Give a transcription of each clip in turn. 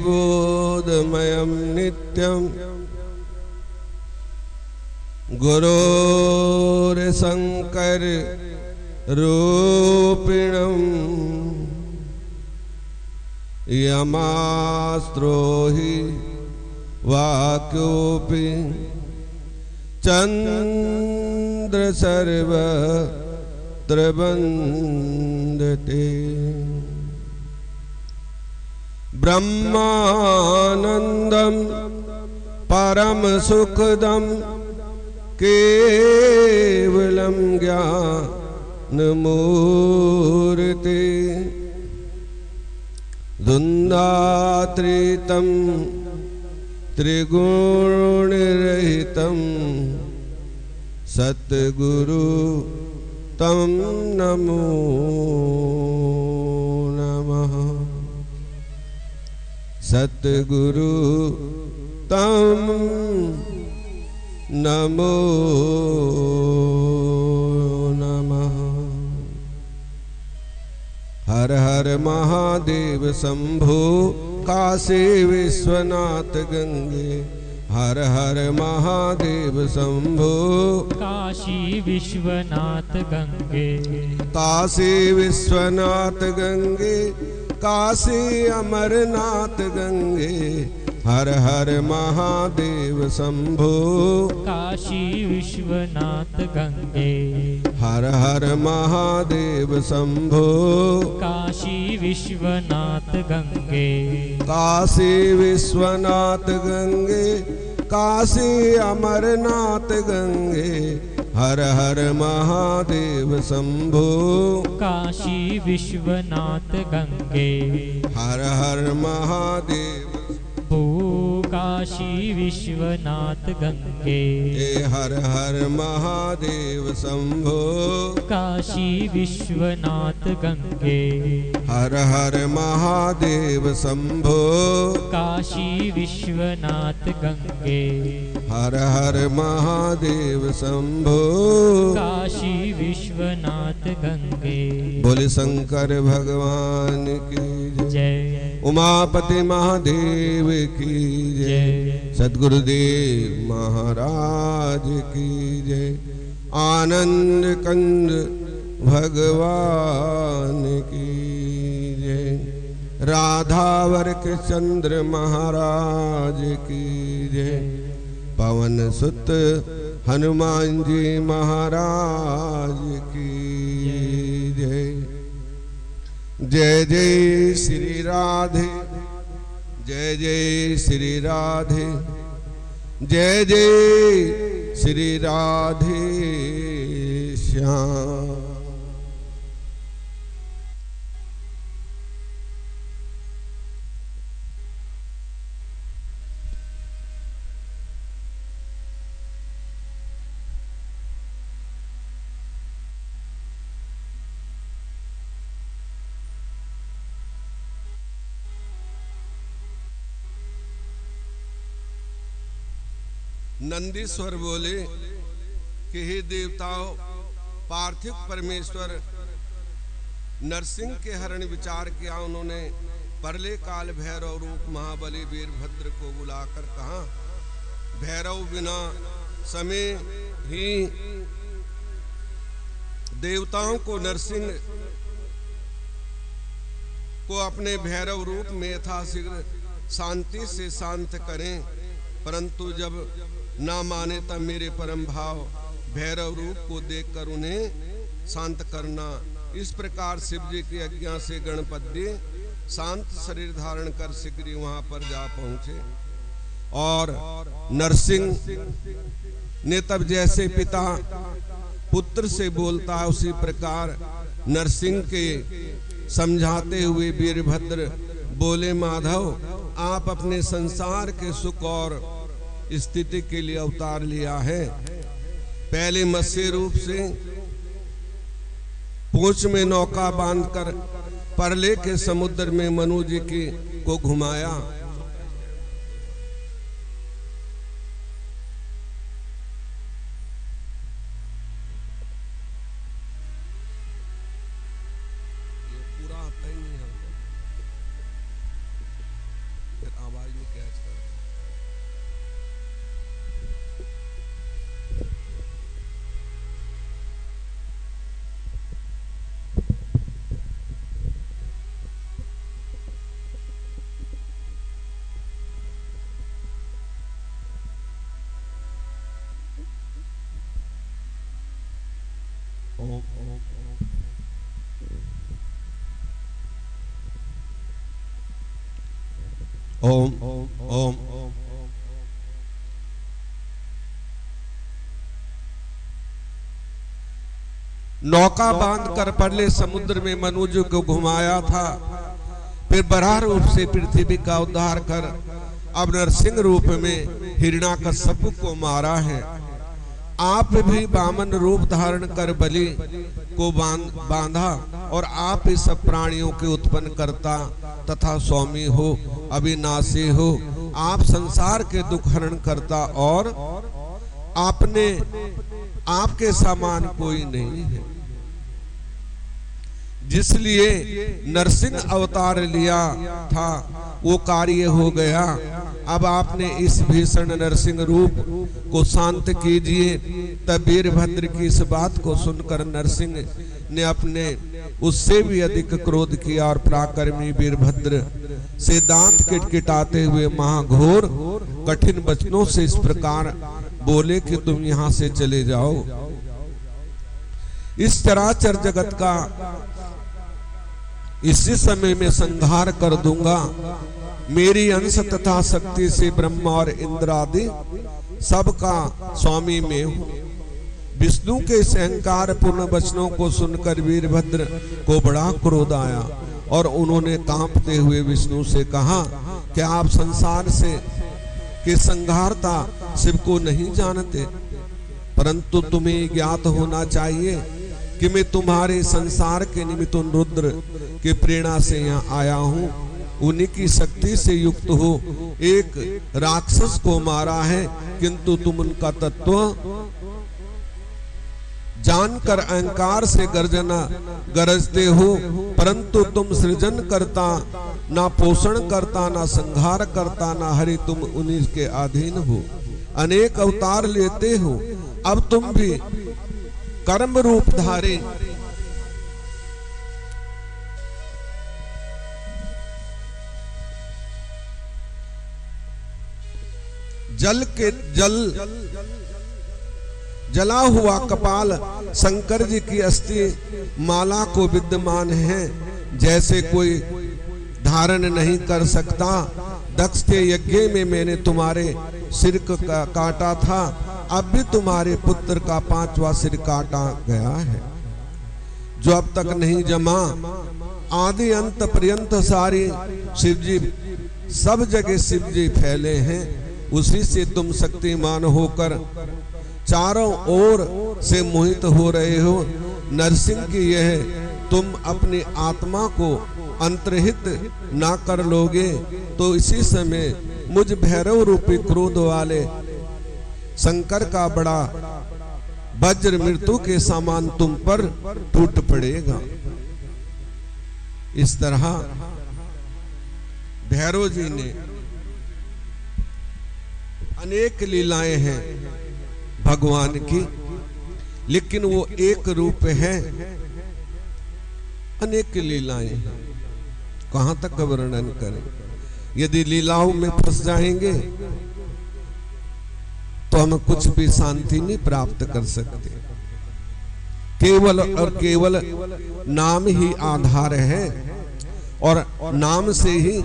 बोधमयं नित्यं गुरोर्शंकर रूपिणं यमास्त्रोहि वाक्योऽपि चंद्र सर्वत्र वन्दते। ब्रह्मानंदं परम सुखदं केवलं ज्ञानमूर्ति द्वन्द्वातीतं त्रिगुणरहितं सद्गुरु तं नमो नमः। सद्गुरु तं नमो नमः। हर हर महादेव शंभो काशी विश्वनाथ गंगे। हर हर महादेव शंभो काशी विश्वनाथ गंगे। काशी विश्वनाथ गंगे काशी अमरनाथ गंगे। हर हर महादेव शंभो काशी विश्वनाथ गंगे। हर हर महादेव शंभो काशी विश्वनाथ गंगे। काशी विश्वनाथ गंगे काशी अमरनाथ गंगे। हर हर महादेव शंभो काशी विश्वनाथ गंगे। हर हर महादेव भू काशी विश्वनाथ गंगे। हर हर महादेव शंभो काशी विश्वनाथ गंगे। हर हर महादेव शंभो काशी विश्वनाथ गंगे। हर हर महादेव शंभो काशी विश्वनाथ गंगे। बोले शंकर भगवान की जय। उमापति महादेव की जय। सद्गुरुदेव महाराज की जय। आनंद कंद भगवान की जय। राधावर के चंद्र महाराज की जय। पवन सुत हनुमान जी महाराज की जय। जय जय श्री राधे जय जय श्री राधे जय जय श्री राधे श्याम। नंदीश्वर बोले कि हे देवताओं, पार्थिव परमेश्वर नरसिंह के हरण विचार किया। उन्होंने परले काल भैरव रूप महाबली वीरभद्र को बुलाकर कहा, भैरव बिना समय ही देवताओं को नरसिंह को अपने भैरव रूप में यथाशीघ्र शांति से शांत करें, परंतु जब ना माने तब मेरे परम भाव भैरव रूप को देखकर उन्हें शांत करना। इस प्रकार शिव जी की आज्ञा से गणपति शांत शरीर धारण कर शीघ्र वहां पर जा पहुंचे। और नरसिंह ने तब जैसे पिता पुत्र से बोलता है उसी प्रकार नरसिंह के समझाते हुए वीरभद्र बोले, माधव आप अपने संसार के सुख और स्थिति के लिए अवतार लिया है। पहले मत्स्य रूप से पूंछ में नौका बांधकर परले के समुद्र में मनु जी को घुमाया। फिर आवाज में कैच कर। ओम ओम ओम। नौका बांधकर परले समुद्र में मनुष्य को घुमाया था, फिर बराह रूप से पृथ्वी का उद्धार कर अब नरसिंह रूप में हिरण्याकश्यप को मारा है। आप भी वामन रूप धारण कर बलि को बांधा और आप ही सब प्राणियों के उत्पन्न करता तथा स्वामी हो, अविनाशी हो। आप संसार के दुख हरण करता और आपने आपके समान कोई नहीं है, जिसलिए नरसिंह अवतार लिया था वो कार्य हो गया। अब आपने इस भीषण नरसिंह रूप को शांत कीजिए। तब वीरभद्र की इस बात को सुनकर नरसिंह ने अपने उससे भी अधिक क्रोध किया और पराक्रमी वीरभद्र से दांत किटकिटाते हुए महाघोर कठिन वचनों से इस प्रकार बोले कि तुम यहाँ से चले जाओ। इस चराचर जगत का इसी समय में संहार कर दूंगा। मेरी अंश तथा शक्ति से ब्रह्मा और इंद्र आदि सबका स्वामी में हूं। विष्णु के इस अहंकार पूर्ण वचनों को सुनकर वीरभद्र को बड़ा क्रोध आया और उन्होंने कांपते हुए विष्णु से कहा कि आप संसार से के संहारता शिव को नहीं जानते, परंतु तुम्हें ज्ञात होना चाहिए कि मैं तुम्हारे संसार के निमित्त रुद्र के प्रेरणा से यहाँ आया हूँ। उन्हीं की शक्ति से युक्त हो एक राक्षस को मारा है, किंतु तुम उनका तत्व जानकर अहंकार से गरजते हो, परंतु तुम सृजन करता ना पोषण करता ना संहार करता ना हरि, तुम उन्हीं के अधीन हो। अनेक अवतार लेते हो, अब तुम भी कर्म रूप धारे जला हुआ कपाल शंकर जी की अस्थि माला को विद्यमान है, जैसे कोई धारण नहीं कर सकता। दक्ष के यज्ञ में मैंने तुम्हारे सिर का काटा था, अब भी तुम्हारे पुत्र का 5वां सिर काटा गया है, जो अब तक नहीं जमा। आदि अंत पर्यंत सारी शिवजी सब जगह शिवजी फैले हैं, उसी से तुम शक्तिमान होकर चारों ओर से मोहित हो रहे हो। नरसिंह की यह तुम अपनी आत्मा को अंतर्हित ना कर लोगे तो इसी समय मुझ भैरव रूपी क्रोध वाले शंकर का बड़ा वज्र मृत्यु के समान तुम पर टूट पड़ेगा। इस तरह भैरव जी ने अनेक लीलाएं हैं भगवान की, लेकिन वो एक रूप है, अनेक लीलाएं हैं। कहां तक वर्णन करें? यदि लीलाओं में फंस जाएंगे तो हम कुछ भी शांति नहीं प्राप्त कर सकते। केवल और केवल नाम ही आधार है और नाम से ही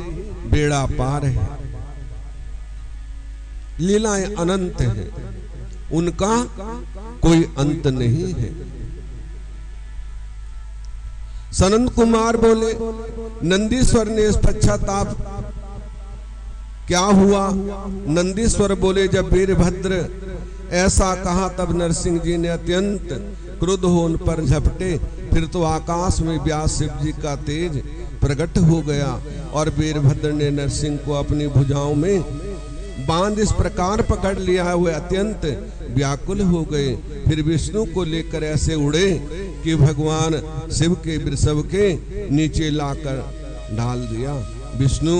बेड़ा पार है। लीलाएं अनंत हैं, उनका कोई अंत नहीं है। सनंद कुमार बोले, नंदीश्वर ने पश्चाताप क्या हुआ? नंदीश्वर बोले, जब वीरभद्र ऐसा कहा तब नरसिंह जी ने अत्यंत क्रुद्ध हो उन पर झपटे। फिर तो आकाश में व्यास शिव जी का तेज प्रकट हो गया और वीरभद्र ने नरसिंह को अपनी भुजाओं में बांध इस प्रकार पकड़ लिया हुए अत्यंत व्याकुल हो गए। फिर विष्णु को लेकर ऐसे उड़े कि भगवान शिव के वृषभ के नीचे लाकर डाल दिया। विष्णु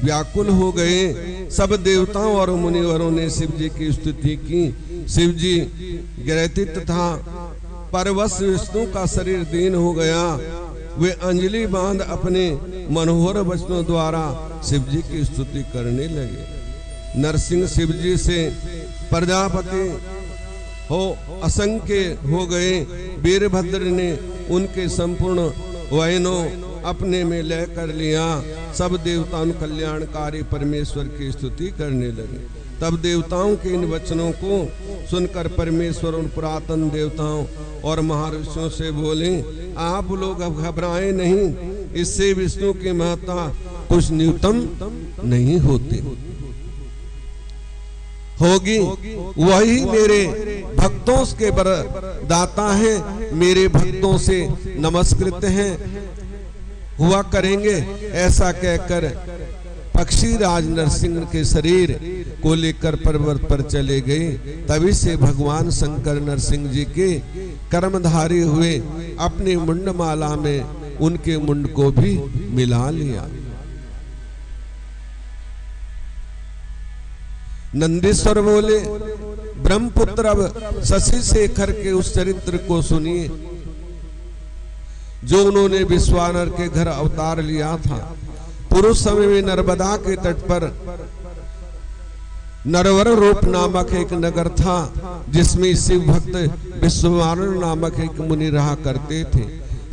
व्याकुल हो गए। सब देवताओं और मुनिवरों ने शिव जी की स्तुति की। शिव जी गिरथित था, परवश विष्णु का शरीर दीन हो गया। वे अंजलि बांध अपने मनोहर वचनों द्वारा शिव जी की स्तुति करने लगे। नरसिंह शिव जी से प्रजापति हो असंख्य हो गए। वीरभद्र ने उनके संपूर्ण वैनों अपने में लय कर लिया। सब देवताओं कल्याणकारी परमेश्वर की स्तुति करने लगे। तब देवताओं के इन वचनों को सुनकर परमेश्वर उन पुरातन देवताओं और महर्षियों से बोले, आप लोग अब घबराएं नहीं, इससे विष्णु की महत्ता कुछ न्यूनतम नहीं होती होगी। वही मेरे भक्तों के दाता हैं, मेरे भक्तों से नमस्कृत हैं हुआ करेंगे। ऐसा कहकर पक्षी राज नरसिंह के शरीर को लेकर पर्वत पर चले गए। तभी से भगवान शंकर नरसिंह जी के कर्मधारी हुए। अपने मुंडमाला में उनके मुंड को भी मिला लिया। नंदीश्वर बोले, ब्रह्मपुत्र अब शशि शेखर के उस चरित्र को सुनिए जो उन्होंने विश्वानर के घर अवतार लिया था। पुरुष समय में नर्मदा के तट पर नरवर रूप नामक एक नगर था, जिसमें शिव भक्त विश्वानर नामक एक मुनि रहा करते थे।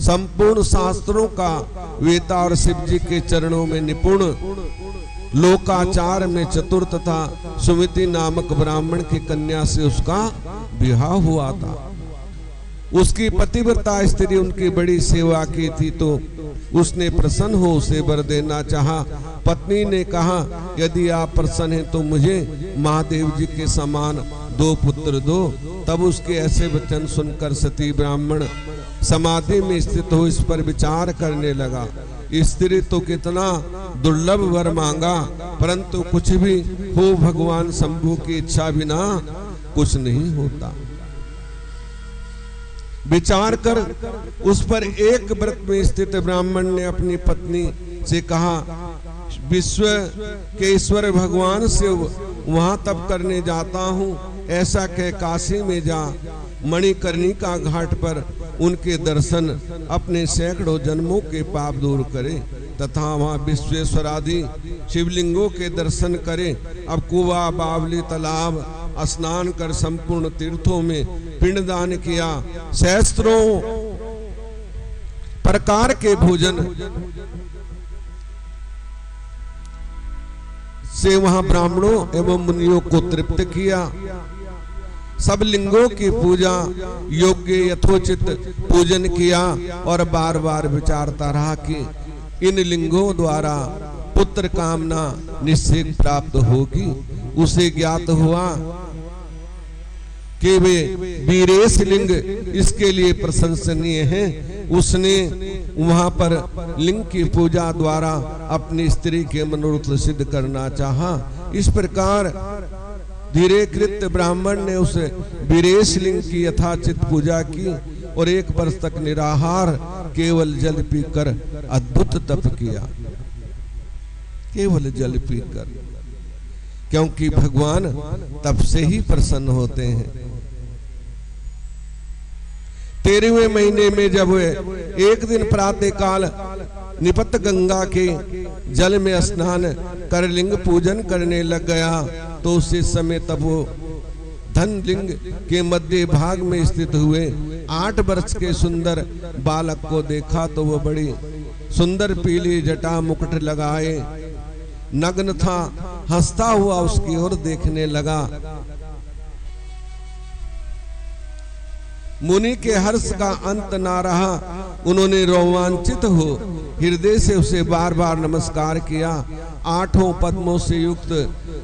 संपूर्ण शास्त्रों का वेता और शिव जी के चरणों में निपुण, लोकाचार में चतुर तथा सुमिति नामक ब्राह्मण की कन्या से उसका विवाह हुआ था। उसकी पतिव्रता स्त्री उनकी बड़ी सेवा की थी, तो उसने प्रसन्न हो उसे वर देना चाहा। पत्नी ने कहा, यदि आप प्रसन्न हैं तो मुझे महादेव जी के समान 2 पुत्र दो। तब उसके ऐसे वचन सुनकर सती ब्राह्मण समाधि में स्थित हो इस पर विचार करने लगा। स्त्री तो कितना दुर्लभ वर मांगा, परंतु कुछ भी हो भगवान शंभु की इच्छा बिना कुछ नहीं होता। विचार कर उस पर एक व्रत में स्थित ब्राह्मण ने अपनी पत्नी से कहा, विश्व के ईश्वर भगवान से वहां तप करने जाता हूँ। ऐसा कह काशी में जा मणिकर्णिका घाट पर उनके दर्शन अपने सैकड़ों जन्मों के पाप दूर करे तथा वहां विश्वेश्वर आदि शिवलिंगों के दर्शन करे। अब कुआ, बावली, तालाब स्नान कर संपूर्ण तीर्थों में पिंडदान किया। सहस्त्रों प्रकार के भोजन से वहां ब्राह्मणों एवं मुनियों को तृप्त किया। सब लिंगों की पूजा योग्य यथोचित पूजन किया और बार बार विचारता रहा कि इन लिंगों द्वारा पुत्र कामना निश्चय प्राप्त होगी। उसे ज्ञात हुआ कि वे वीरेश लिंग इसके लिए प्रशंसनीय हैं। उसने वहां पर लिंग की पूजा द्वारा अपनी स्त्री के मनोरथ सिद्ध करना चाहा। इस प्रकार धीरे कृत ब्राह्मण ने उस वीरेश लिंग की यथाचित पूजा की और 1 वर्ष तक निराहार केवल जल पीकर अद्भुत तप किया। केवल जल पीकर, क्योंकि भगवान तप से ही प्रसन्न होते हैं। 13वें महीने में जब एक दिन प्रातः काल निपत गंगा के जल में स्नान कर लिंग पूजन करने लग गया, तो उसी समय तब वो धन लिंग के मध्य भाग में स्थित हुए 8 वर्ष के सुंदर बालक को देखा। तो वो बड़ी सुंदर पीली जटा मुकुट लगाए नग्न था, हंसता हुआ उसकी ओर देखने लगा। मुनि के हर्ष का अंत ना रहा। उन्होंने रोमांचित हो हृदय से उसे बार बार नमस्कार किया। 8 पद्मों से युक्त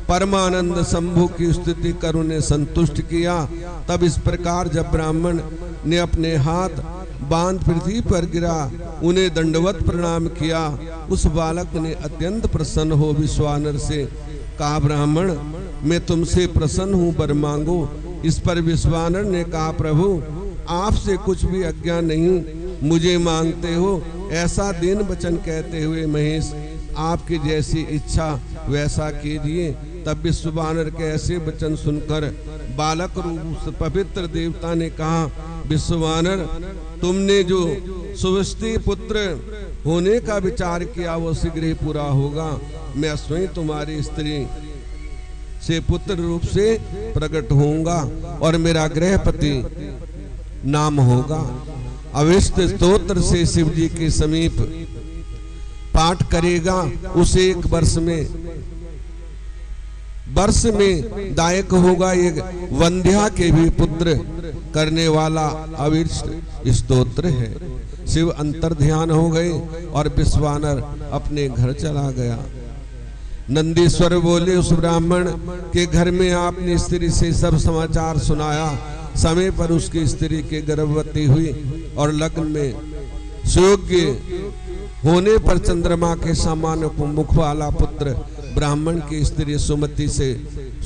परमानंद शंभु की स्तुति कर उन्हें संतुष्ट किया। तब इस प्रकार जब ब्राह्मण ने अपने हाथ बांध पृथ्वी पर गिरा, उन्हें दंडवत प्रणाम किया। उस बालक ने अत्यंत प्रसन्न हो विश्वानर से कहा, ब्राह्मण मैं तुमसे प्रसन्न हूँ, वर मांगो। इस पर विश्वानर ने कहा, प्रभु आपसे कुछ भी आज्ञा नहीं, मुझे मांगते हो। ऐसा दीन वचन कहते हुए महेश आपकी जैसी इच्छा वैसा कीजिए। तब विश्ववानर के ऐसे वचन सुनकर बालक रूप पवित्र देवता ने कहा, विश्ववानर, तुमने जो सुवस्ती पुत्र होने का विचार किया वो शीघ्र ही पूरा होगा। मैं स्वयं तुम्हारी स्त्री से पुत्र रूप से प्रकट होऊंगा और मेरा गृहपति नाम होगा। अविष्ट स्तोत्र से शिव जी के समीप पाठ करेगा, उसे एक वर्ष में दायक होगा। एक वंध्या के भी पुत्र करने वाला अविष्ट स्तोत्र है। शिव अंतर ध्यान हो गए और विश्वानर अपने घर चला गया। नंदीश्वर बोले, उस ब्राह्मण के घर में आपने स्त्री से सब समाचार सुनाया। समय पर उसकी स्त्री के गर्भवती हुई और लग्न में सुयोग्य होने पर चंद्रमा के समान मुख वाला पुत्र ब्राह्मण की स्त्री सुमति से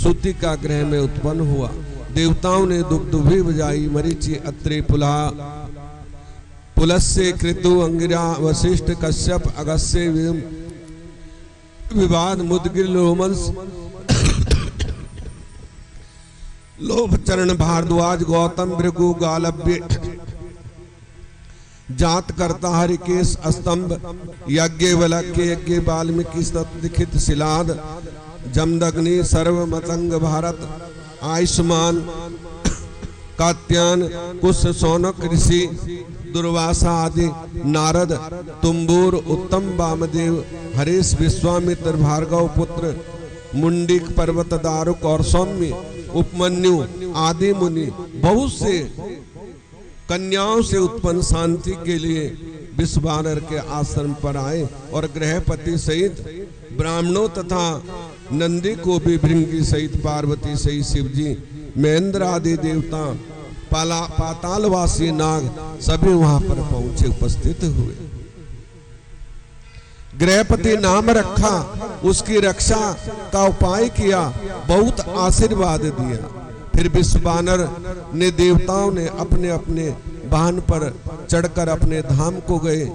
सूतिका ग्रह में उत्पन्न हुआ। देवताओं ने दुग्धुभि बजाई, मरीचि, अत्रि, पुलस्त्य, कृतु, अंगिरा, वशिष्ठ, कश्यप, अगस्त्य, विवाद, मुदगिर, लोमंस, लोभचरण, भारद्वाज, गौतम, भृगु, गालव्य, जात करता, हरिकेश, स्तंभ, यज्ञवल्क्य, यज्ञ, वाल्मीकि, सतलिखित, शिलाद, जमदग्नि, सर्व, मतंग, भारत, आयुष्मान, कात्यायन, कुश, शौनक ऋषि, दुर्वासा आदि, नारद, तुम्बूर, उत्तम, वामदेव, हरीश, विश्वामित्र, भार्गव पुत्र, मुंडिक, पर्वत, दारुक और सौम्य, उपमन्यु आदि मुनि बहुत से कन्याओं से उत्पन्न शांति के लिए विश्वानर के आश्रम पर आए और गृहपति सहित ब्राह्मणों तथा नंदी को भी भृंगी सहित पार्वती सहित शिवजी, महेंद्र आदि देवता, पातालवासी नाग सभी वहां पर पहुंचे, उपस्थित हुए। गृहपति नाम रखा, उसकी रक्षा का उपाय किया, बहुत आशीर्वाद दिया। फिर विश्वानर ने देवताओं ने अपने अपने वाहन पर चढ़कर अपने धाम को गए।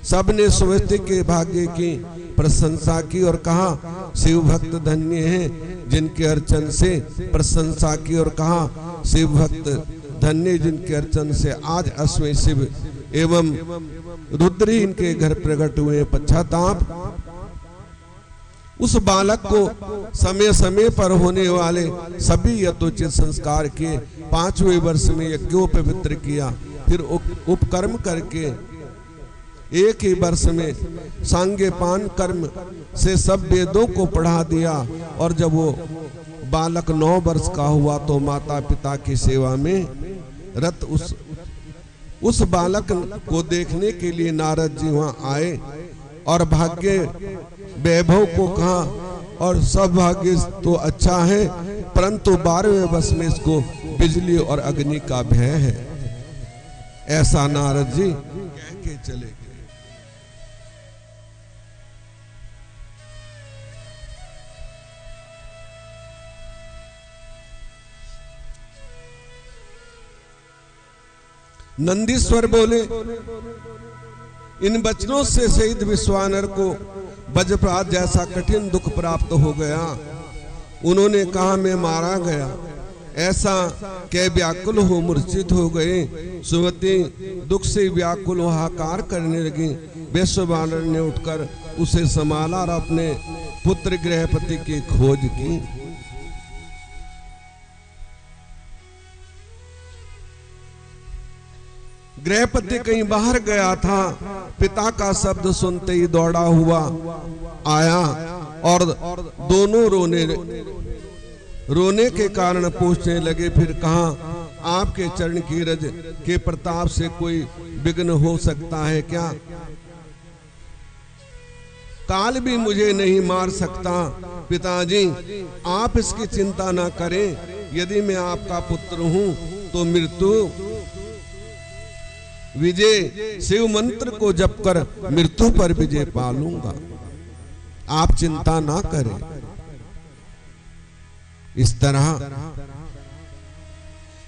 सबने सुवस्ती के भाग्य की प्रशंसा की और कहा, शिव भक्त धन्य हैं जिनके अर्चन से प्रशंसा की और कहा, शिव भक्त धन्य जिनके अर्चन से आज अश्वय शिव एवं रुद्र इनके घर प्रकट हुए। पश्चाताप उस बालक को समय समय पर होने वाले सभी यथोचित संस्कार के 5वें वर्ष में यज्ञोपवित्र किया। फिर उपकर्म करके एक ही वर्ष में सांग्यपान कर्म से सब वेदों को पढ़ा दिया। और जब वो बालक 9 वर्ष का हुआ तो माता पिता की सेवा में रत उस बालक को देखने के लिए नारद जी वहां आए और भाग्य वैभव को कहा, और सब भाग्य तो अच्छा है परंतु 12वें वर्ष में इसको बिजली और अग्नि का भय है। ऐसा नारद जी कह के चले गए। नंदीश्वर बोले, इन वचनों से शहीद विश्वानर को वज्रपात जैसा कठिन दुख प्राप्त हो गया। उन्होंने कहा, मैं मारा गया। ऐसा कह व्याकुल हो मूर्छित हो गए। सुवती दुख से व्याकुल हाहाकार करने लगी। विश्वानर ने उठकर उसे संभाला और अपने पुत्र गृहपति की खोज की। गृहपति कहीं बाहर गया था। पिता का शब्द सुनते ही दौड़ा हुआ आया और दोनों रोने के कारण पूछने लगे। फिर कहा, आपके चरण की रज के प्रताप से कोई विघ्न हो सकता है क्या? काल भी मुझे नहीं मार सकता। पिताजी, आप इसकी चिंता ना करें। यदि मैं आपका पुत्र हूं तो मृत्यु विजय शिव मंत्र को जप कर मृत्यु पर विजय पा लूंगा। आप चिंता ना करें। इस तरह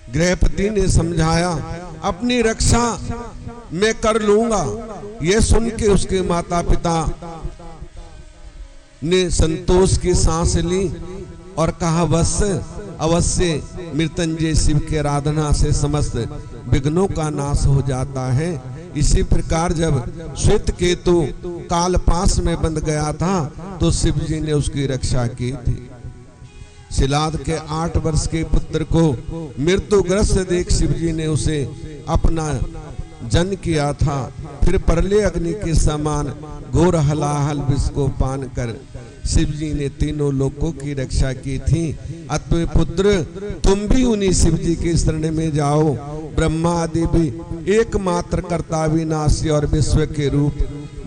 गृहपति ने समझाया, अपनी रक्षा मैं कर लूंगा। यह सुन के उसके माता पिता ने संतोष की सांस ली और कहा बस अवश्य मृत्युंजय शिव के आराधना से समस्त विघ्नों का नाश हो जाता है। इसी प्रकार जब श्वेत केतु काल पास में बंध गया था तो शिव जी ने उसकी रक्षा की थी। शिलाद के 8 वर्ष के पुत्र को मृत्युग्रस्त देख शिव जी ने उसे अपना जन किया था। फिर परले अग्नि के समान घोर हलाहल विष को पान कर शिव जी ने तीनों लोकों की रक्षा की थी। अतः पुत्र तुम भी उन्हीं शिव जी के शरण में जाओ। ब्रह्मा आदि भी एकमात्र कर्ता विनाशी और विश्व के रूप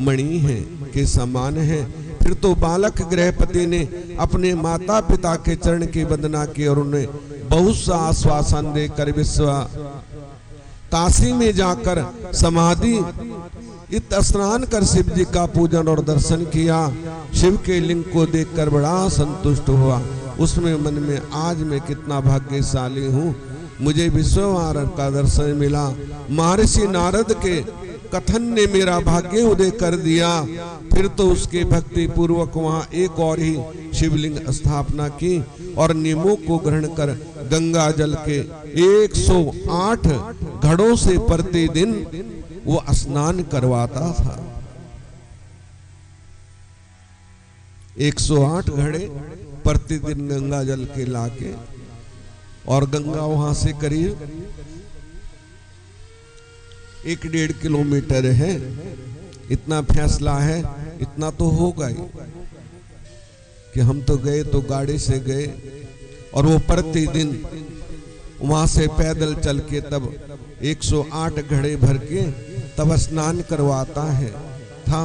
मणि है के समान है। फिर तो बालक गृहपति ने अपने माता पिता के चरण की वंदना की और उन्हें बहुत सा आश्वासन देकर विश्व काशी में जाकर समाधि इत स्नान कर शिव जी का पूजन और दर्शन किया। शिव के लिंग को देखकर बड़ा संतुष्ट हुआ। उसमें मन में आज मैं कितना भाग्यशाली हूँ, मुझे विश्ववार का दर्शन मिला। महर्षि नारद के कथन ने मेरा भाग्य उदय कर दिया। फिर तो उसके भक्ति पूर्वक वहाँ एक और ही शिवलिंग स्थापना की और नियमों को ग्रहण कर गंगा जल के 108 घड़ों से प्रतिदिन वो स्नान करवाता था। 108 घड़े प्रतिदिन गंगा जल के लाके, और गंगा वहां से करीब 1-1.5 किलोमीटर है। इतना फैसला है, इतना तो होगा ही कि हम तो गए तो गाड़ी से गए, और वो प्रतिदिन वहां से पैदल चल के तब 108 घड़े भर के तब स्नान करवाता है था।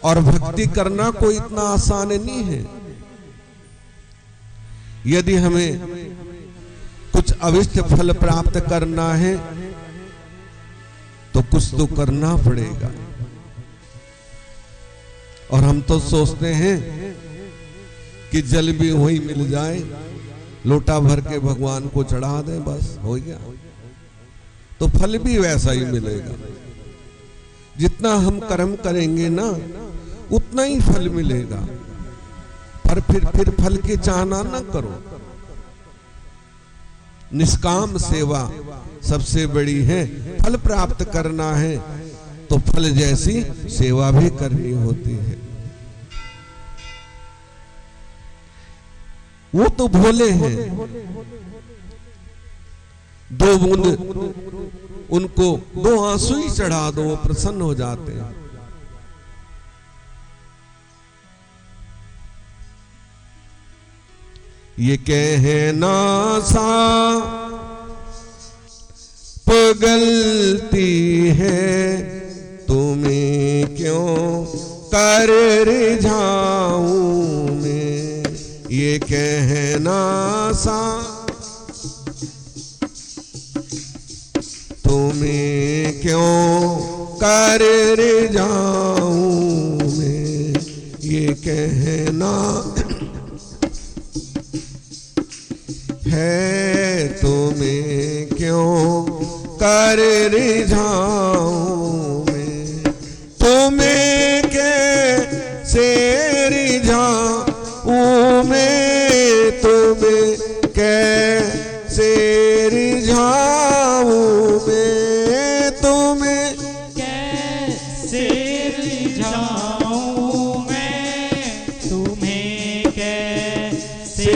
और भक्ति करना कोई इतना आसान नहीं है। यदि हमें कुछ अविष्ट फल प्राप्त करना है तो कुछ तो करना पड़ेगा। और हम तो सोचते हैं कि जल भी वही मिल जाए, लोटा भर के भगवान को चढ़ा दें, बस हो गया। तो फल भी वैसा ही मिलेगा। जितना हम कर्म करेंगे ना उतना ही फल मिलेगा। पर फिर फल की चाहना ना करो। निष्काम सेवा सबसे बड़ी है। फल प्राप्त करना है तो फल जैसी सेवा भी करनी होती है। वो तो भोले हैं, 2 बूंद उनको 2 आंसू ही चढ़ा दो, वो प्रसन्न हो जाते हैं। ये कहना सा गलती है, तुम्हें क्यों कर रिझाऊं मैं। ये कहना सा तुम्हें क्यों कर रिझाऊं मैं। ये कहना है तुम्हें क्यों कर रिझाऊं मैं। तुम्हें कैसे रिझाऊं मैं, तुम्हें कैसे रिझाऊं मैं। तुम्हें कैसे रिझाऊं मैं, तुम्हें कैसे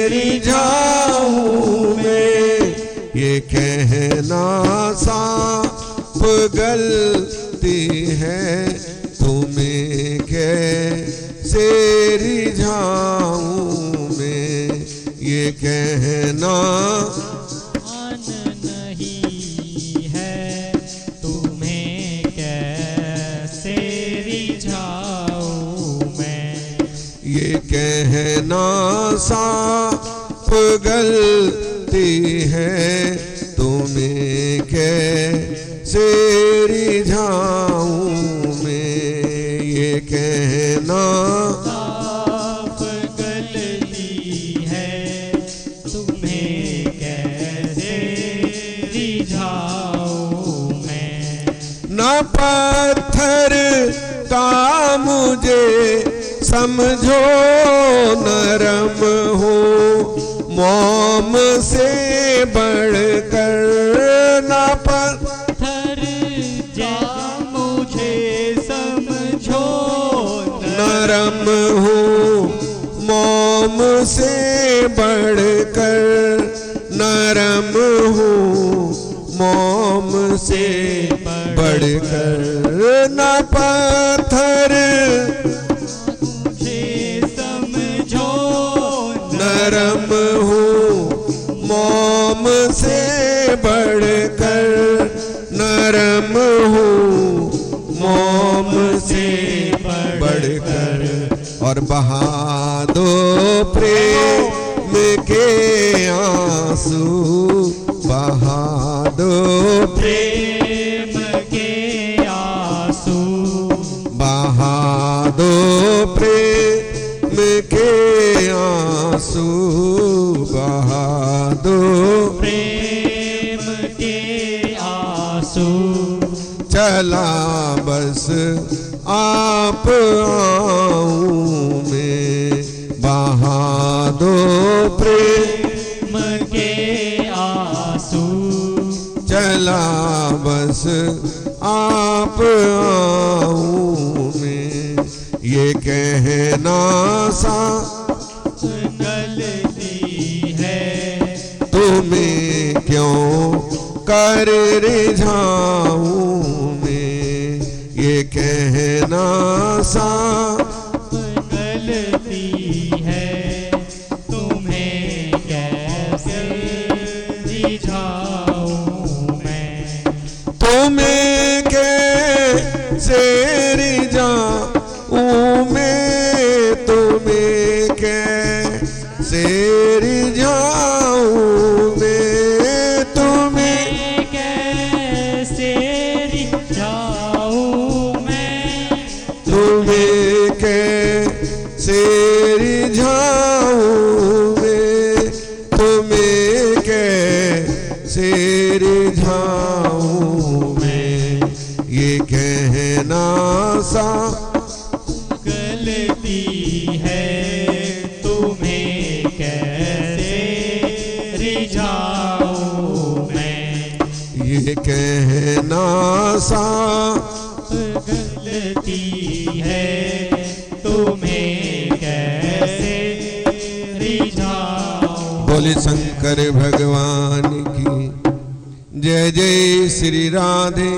रिझाऊं मैं। ये कहना साफ गलती है, तुम्हें कैसे रिझाऊं मैं। ये कहना नहीं है, तुम्हें कैसे रिझाऊं मैं। ये कहना साफ गलती है, तुम्हें कैसे रिझाऊं मैं। ये कहना साफ गलती है, तुम्हें कैसे रिझाऊं मैं। ना पत्थर का मुझे समझो नरम हो, मोम से बढ़कर ना पत्थर जा मुझे समझो नरम हो, मोम से बढ़कर नरम हो, मोम से बढ़कर ना पत्थर मुझे समझो नरम हो, मोम से बढ़कर नरम हो, मोम से बढ़कर। और बहा दो प्रेम के आंसू, बहा दो प्रेम के आंसू, बहा दो प्रेम के आंसू, बहा दो प्रेम के आंसू। चला बस आप आऊं मैं, बहा दो प्रेम के आंसू। चला बस आप आऊं मैं, ये कहना सा गलती है तुम्हें क्यों कर रिझाऊं मैं, ये कहना सा गलती है तुम्हें कैसे रिझाऊं मैं, तुम्हें कैसे रिझाऊं मैं, तुम्हें कैसे रिझाऊं मैं, तुम्हें कैसे रिझाऊं मैं, तुम्हें कैसे रिझाऊं मैं, तुम्हें कैसे रिझाऊं मैं, ये कहना सा गलती है तुम्हें कैसे रिझाऊं मैं, ये कहना सा गलती है तुम्हें कैसे रिझाऊं। बोले शंकर भगवान की जय जय श्री राधे,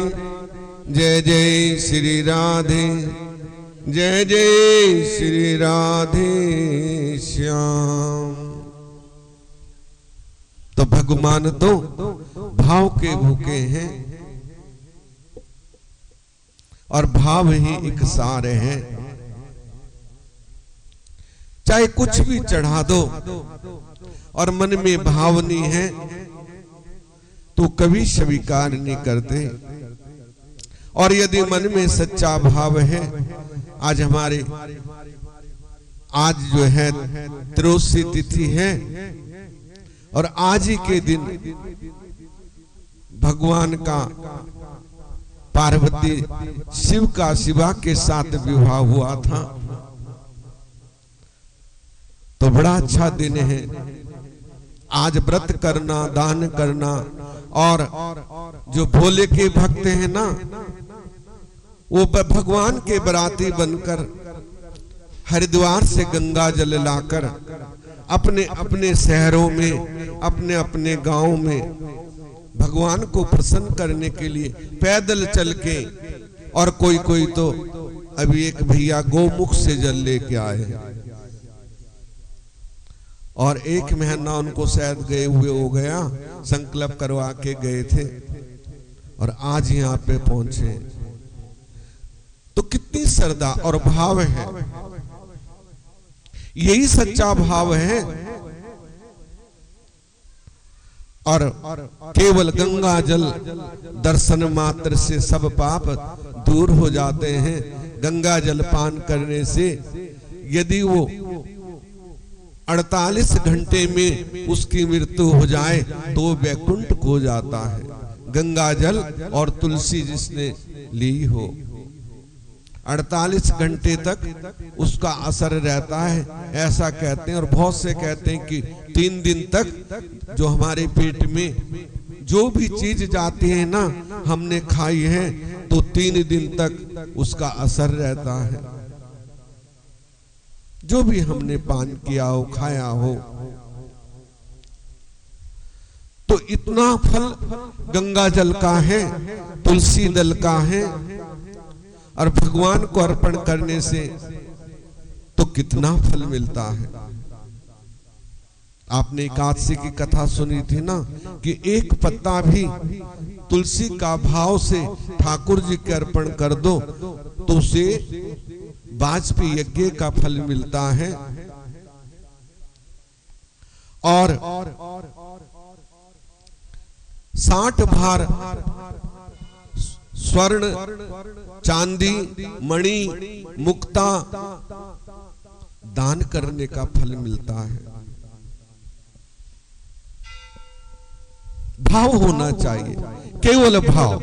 जय जय श्री राधे, जय जय श्री राधे श्याम। तो भगवान तो भाव के भूखे हैं और भाव ही एक सार है। चाहे कुछ भी चढ़ा दो और मन में भाव नहीं है तो कभी स्वीकार नहीं करते। और यदि मन में सच्चा भाव है, आज हमारे आज जो है त्रयोदशी तिथि है और आज ही के दिन भगवान का पार्वती शिव का शिवा के साथ विवाह हुआ था, तो बड़ा अच्छा दिन है। आज व्रत करना, दान करना और जो भोले के भक्त हैं ना, वो भगवान के बराती बनकर हरिद्वार से गंगा जल लाकर अपने अपने शहरों में, अपने अपने गांव में भगवान को प्रसन्न करने के लिए पैदल चल के, और कोई कोई तो अभी एक भैया गोमुख से जल लेके आए और एक महीना उनको शायद गए हुए हो गया, संकल्प करवा के गए थे और आज यहाँ पे पहुंचे। तो कितनी श्रद्धा और भाव है, यही सच्चा भाव है। और केवल गंगा जल दर्शन मात्र से सब पाप दूर हो जाते हैं। गंगा जल पान करने से यदि वो 48 घंटे में उसकी मृत्यु हो जाए तो वैकुंठ को जाता है। गंगा जल और तुलसी जिसने ली हो। 48 घंटे तक उसका असर रहता है, ऐसा कहते हैं। और बहुत से कहते हैं कि 3 दिन तक जो हमारे पेट में जो भी चीज जाती है ना, हमने खाई है, तो 3 दिन तक उसका असर रहता है। जो भी हमने पान किया हो, खाया हो, तो इतना फल गंगा जल का है, तुलसी दल का है, और भगवान को अर्पण करने से तो कितना फल मिलता है। आपने एकादशी की कथा सुनी थी ना, कि एक पत्ता भी तुलसी का भाव से ठाकुर जी के अर्पण कर दो तो उसे वाजपेयी यज्ञ का फल मिलता है। और 60 भार स्वर्ण, चांदी, मणि, मुक्ता दान करने का फल मिलता है। भाव होना चाहिए, केवल भाव।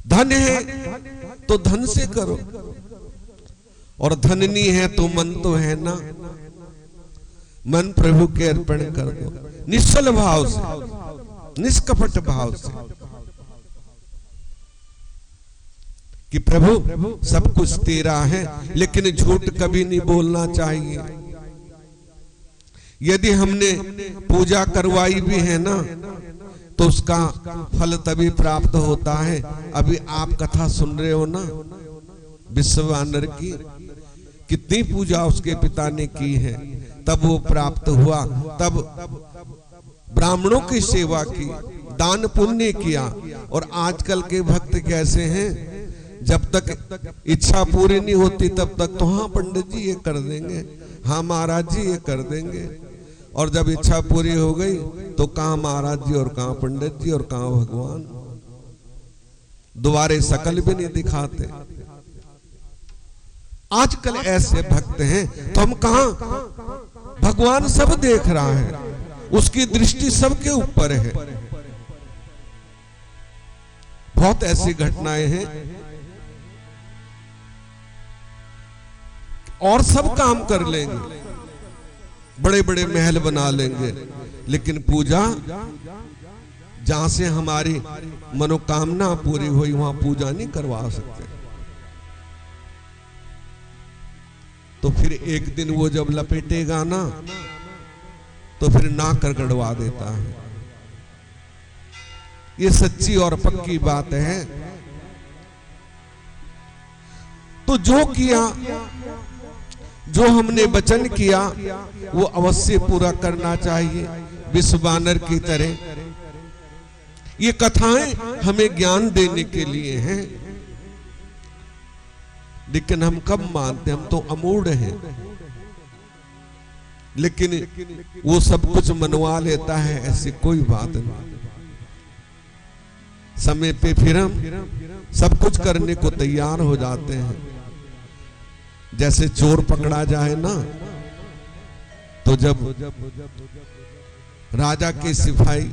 धन है तो धन से करो, और धन नहीं है तो मन तो है ना, मन प्रभु के अर्पण कर दो, निश्चल भाव से, निष्कपट भाव से, कि प्रभु सब कुछ तेरा है। लेकिन झूठ कभी नहीं बोलना चाहिए। यदि हमने पूजा करवाई भी है ना, तो उसका फल तभी प्राप्त होता है। अभी आप कथा सुन रहे हो ना, विश्वानर की कितनी पूजा उसके पिता ने की है, तब वो प्राप्त हुआ। तब ब्राह्मणों की सेवा की, दान पुण्य किया। और आजकल के भक्त कैसे हैं, जब तक इच्छा पूरी नहीं होती तब तक तो हाँ पंडित जी ये कर देंगे, हाँ महाराज जी ये कर देंगे, और जब इच्छा पूरी हो गई तो कहाँ महाराज जी और कहाँ पंडित जी और कहाँ भगवान, दोबारे शकल भी नहीं दिखाते। आजकल ऐसे भक्त हैं, तो हम कहाँ, भगवान सब देख रहा है, उसकी दृष्टि सबके ऊपर है। बहुत ऐसी घटनाएं हैं, और सब काम कर लेंगे, बड़े बड़े महल बना लेंगे, लेकिन पूजा जहां से हमारी मनोकामना पूरी हुई वहां पूजा नहीं करवा सकते। तो फिर एक दिन वो जब लपेटेगा ना, तो फिर नाक गड़वा देता है। ये सच्ची और पक्की बात है। तो जो किया, जो हमने वचन किया, वो अवश्य पूरा करना चाहिए, विश्वानर की तरह। ये कथाएं हमें ज्ञान देने के लिए हैं, लेकिन हम कब मानते, हम तो अमूढ़ हैं। लेकिन वो सब कुछ मनवा लेता है, ऐसी कोई बात नहीं। समय पे फिर हम सब कुछ करने को तैयार हो जाते हैं। जैसे चोर पकड़ा जाए ना, तो जब राजा के सिपाही,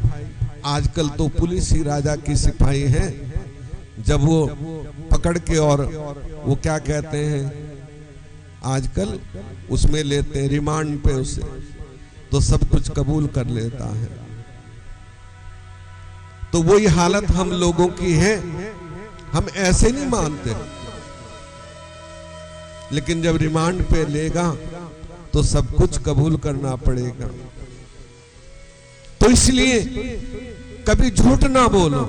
आजकल तो पुलिस ही राजा की सिपाही है, जब वो पकड़ के और वो क्या कहते हैं आजकल, उसमें लेते हैं रिमांड पे उसे, तो सब कुछ कबूल कर लेता है। तो वही हालत हम लोगों की है, हम ऐसे नहीं मानते, लेकिन जब रिमांड पे लेगा तो सब कुछ कबूल करना पड़ेगा। तो इसलिए कभी झूठ ना बोलो।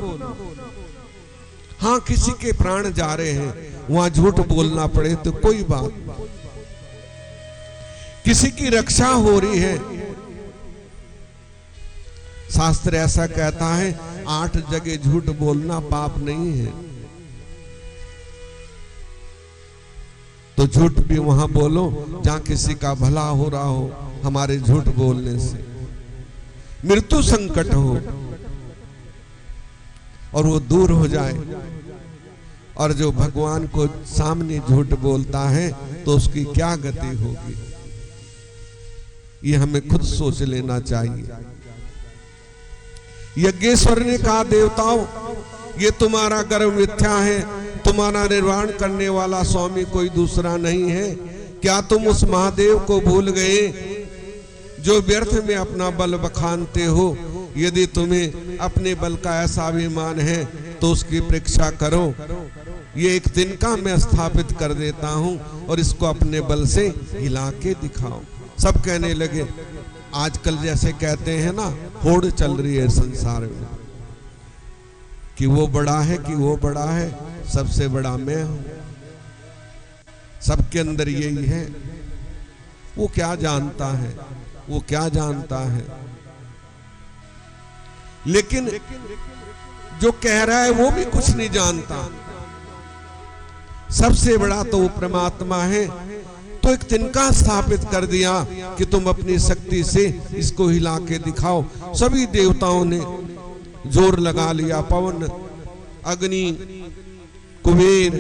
हाँ, किसी के प्राण जा रहे हैं, वहां झूठ बोलना पड़े तो कोई बात, किसी की रक्षा हो रही है, शास्त्र ऐसा कहता है 8 जगह झूठ बोलना पाप नहीं है। तो झूठ भी वहां बोलो जहां किसी का भला हो रहा हो, हमारे झूठ बोलने से मृत्यु संकट हो और वो दूर हो जाए। और जो भगवान को सामने झूठ बोलता है तो उसकी क्या गति होगी, ये हमें खुद सोच लेना चाहिए। यज्ञेश्वर ने कहा, देवताओं ये तुम्हारा गर्व मिथ्या है, तुम्हारा निर्वाण करने वाला स्वामी कोई दूसरा नहीं है। क्या तुम उस महादेव को भूल गए जो व्यर्थ में अपना बल बखानते हो? यदि तुम्हें अपने बल का ऐसा अभिमान है तो उसकी परीक्षा करो। ये एक तिनका मैं स्थापित कर देता हूं और इसको अपने बल से हिला के दिखाओ। सब कहने लगे, आजकल जैसे कहते हैं ना, होड़ चल रही है संसार में कि वो बड़ा है कि वो बड़ा है, सबसे बड़ा मैं हूं। सबके अंदर यही है। वो क्या जानता है, वो क्या जानता है। लेकिन जो कह रहा है वो भी कुछ नहीं जानता। सबसे बड़ा तो वो परमात्मा है। तो एक तिनका स्थापित कर दिया कि तुम अपनी शक्ति से इसको हिला के दिखाओ। सभी देवताओं ने जोर लगा लिया। पवन, अग्नि, कुबेर,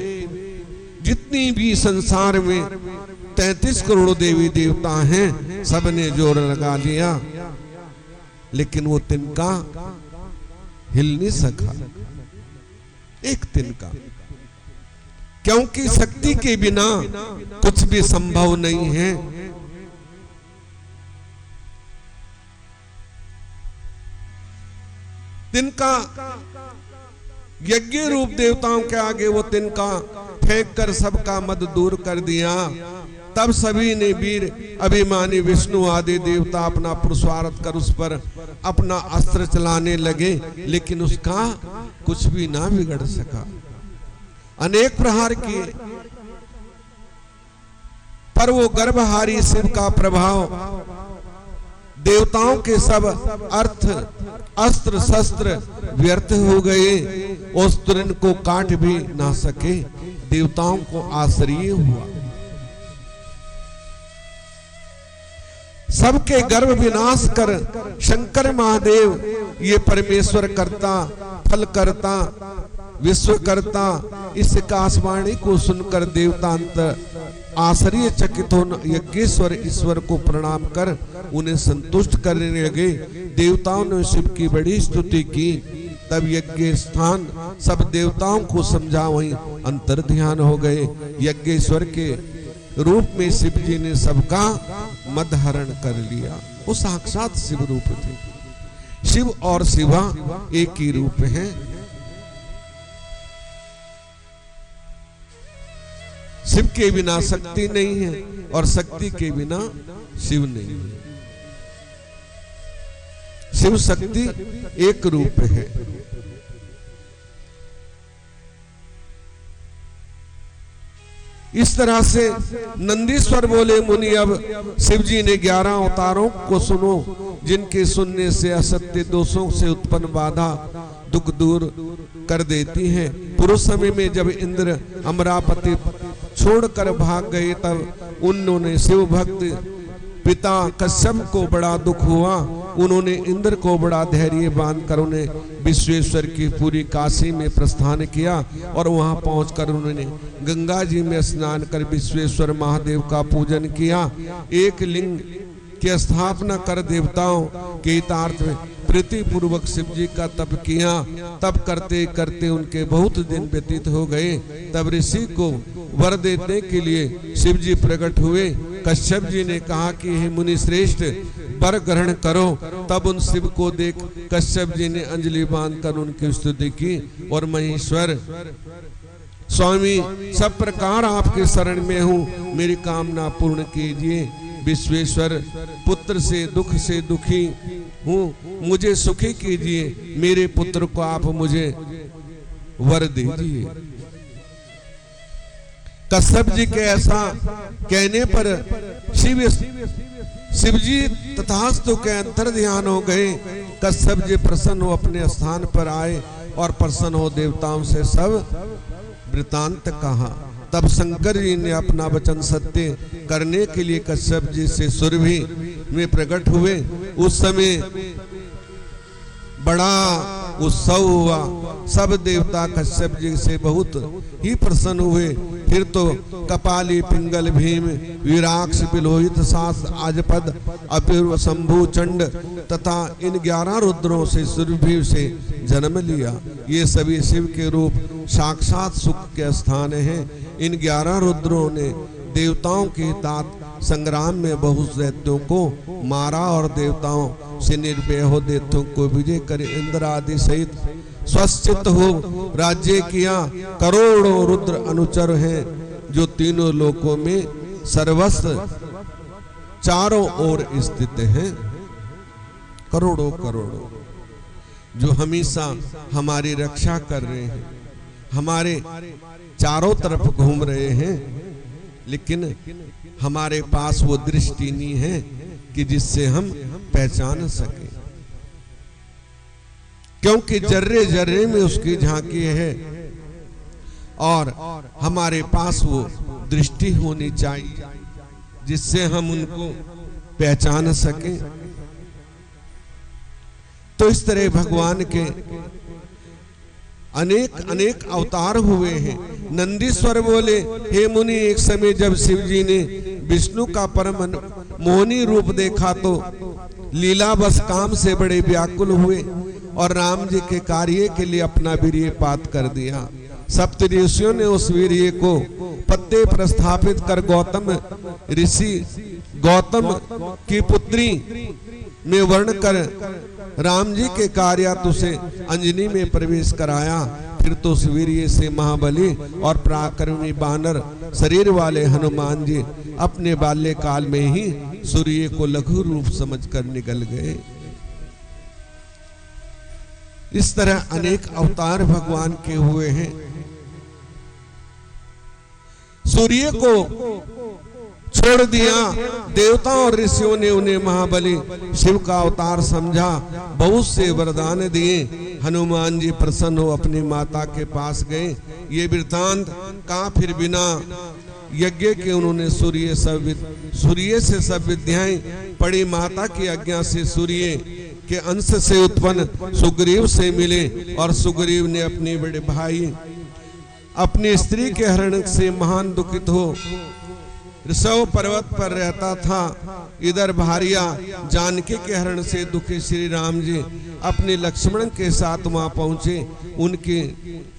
जितनी भी संसार में 33 करोड़ देवी देवता हैं, सबने जोर लगा लिया, लेकिन वो तिनका हिल नहीं सका। एक तिनका, क्योंकि शक्ति के बिना कुछ भी संभव नहीं है। तिनका यज्ञ रूप देवताओं के आगे वो तिनका फेंक कर सबका मद दूर कर दिया। तब सभी ने वीर अभिमानी विष्णु आदि देवता अपना पुरुषार्थ कर उस पर अपना अस्त्र चलाने लगे, लेकिन उसका कुछ भी ना बिगड़ सका। अनेक प्रहार किए, पर वो गर्भहारी शिव का प्रभाव देवताओं के सब अर्थ, अस्त्र शस्त्र व्यर्थ हो गए। उस तुरंत को काट भी ना सके, देवताओं को आश्चर्य हुआ। सबके गर्भ विनाश कर शंकर महादेव, ये परमेश्वर करता, फल करता, विश्व करता, इस आकाशवाणी को सुनकर देवता अंतर आश्चर्य चकित हो यज्ञेश्वर ईश्वर को प्रणाम कर उन्हें संतुष्ट करने लगे। देवताओं ने शिव की बड़ी स्तुति की। तब यज्ञ स्थान सब देवताओं को समझा, वहीं अंतर ध्यान हो गए। यज्ञेश्वर के रूप में शिव जी ने सबका मद हरण कर लिया। वो साक्षात शिव रूप थे। शिव और शिवा एक ही रूप हैं। शिव के बिना शक्ति नहीं है और शक्ति के बिना शिव नहीं है। शिव शक्ति एक रूप है। इस तरह से नंदीश्वर बोले, मुनि अब शिव जी ने 11 अवतारों को सुनो, जिनके सुनने से असत्य दोषों से उत्पन्न बाधा दुख दूर कर देती है। पुरुष समय में जब इंद्र अमरापति छोड़कर भाग गए, तब उन्होंने शिव भक्त पिता कश्यप को बड़ा दुख हुआ। उन्होंने इंद्र को बड़ा धैर्य बांधकर उन्हें विश्वेश्वर की पूरी काशी में प्रस्थान किया और वहां पहुंचकर उन्होंने गंगा जी में स्नान कर विश्वेश्वर महादेव का पूजन किया। एक लिंग की स्थापना कर देवताओं के हितार्थ में प्रीति पूर्वक शिव जी का तप किया। तप करते करते उनके बहुत दिन व्यतीत हो गए। तब ऋषि को वर देने के लिए शिव जी प्रकट हुए। कश्यप जी ने कहा कि हे मुनि श्रेष्ठ, वर ग्रहण करो। तब उन शिव को देख कश्यप जी ने अंजलि बांधकर उनकी स्तुति की और महेश्वर स्वामी, सब प्रकार आपके शरण में हूँ, मेरी कामना पूर्ण कीजिए। विश्वेश्वर, पुत्र से दुखी हूँ, मुझे सुखी कीजिए। मेरे पुत्र को आप मुझे वर दीजिए। कश्यप जी के ऐसा कहने पर शिव जी तथास्तु के अंतर ध्यान हो गए। कश्यप जी प्रसन्न हो अपने स्थान पर आए और प्रसन्न हो देवताओं से सब वृतांत कहा। तब शंकर जी ने अपना वचन सत्य करने के लिए कश्यप जी से सुरभि में प्रकट हुए। उस समय बड़ा उत्सव हुआ। सब देवता कश्यप जी से बहुत ही प्रसन्न हुए। फिर तो कपाली, पिंगल, भीम, वीराक्ष, बिलोहित, सास, आजपद, अपूर्व, शंभु, चंड तथा इन 11 रुद्रों से सुरभि से जन्म लिया। ये सभी शिव के रूप साक्षात सुख के स्थान हैं। इन 11 रुद्रों ने देवताओं के तात संग्राम में बहुत दैत्यों को मारा और देवताओं से निर्भय हो दैत्यों को विजय कर इंद्र आदि सहित स्वस्थित हो राज्य किया। करोड़ों रुद्र अनुचर हैं जो तीनों लोकों में सर्वस्व चारों ओर स्थित हैं। करोड़ों करोड़ों जो हमेशा हमारी रक्षा कर रहे हैं, हमारे चारों तरफ घूम रहे हैं, लेकिन हमारे पास वो दृष्टि नहीं है कि जिससे हम पहचान सके, क्योंकि जर्रे जर्रे में उसकी झांकी है और हमारे पास वो दृष्टि होनी चाहिए जिससे हम उनको पहचान सकें। तो इस तरह भगवान के अनेक अनेक अवतार हुए हैं। नंदीश्वर बोले, हे मुनि, एक समय जब शिव जी ने विष्णु का परम मोहनी रूप देखा तो लीला बस काम से बड़े व्याकुल हुए और राम जी के कार्य के लिए अपना वीर्यपात कर दिया। सप्त ऋषियों ने उस वीर्य को पत्ते पर स्थापित कर गौतम ऋषि गौतम की पुत्री में वर्ण कर राम जी के कार्यातु से अंजनी में प्रवेश कराया। फिर तो उस वीर्य से महाबली और पराक्रमी बानर शरीर वाले हनुमान जी अपने बाल्यकाल में ही सूर्य को लघु रूप समझकर निकल गए। इस तरह अनेक अवतार भगवान के हुए हैं। सूर्य को छोड़ दिया, देवताओं और ऋषियों ने उन्हें महाबली शिव का अवतार समझा, बहुत से वरदान दिए। हनुमान जी प्रसन्न हो अपनी माता के पास गए। ये वृत्तांत का फिर बिना यज्ञ के उन्होंने सूर्य से सब विद्याएं पढ़ी। माता की आज्ञा से सूर्य के अंश से उत्पन्न सुग्रीव से मिले और सुग्रीव ने अपने बड़े भाई अपनी स्त्री के हरण से महान दुखित हो ऋषभ पर्वत पर रहता था। इधर भारिया जानकी के हरण से दुखी श्री राम जी अपने लक्ष्मण के साथ वहां पहुंचे। उनके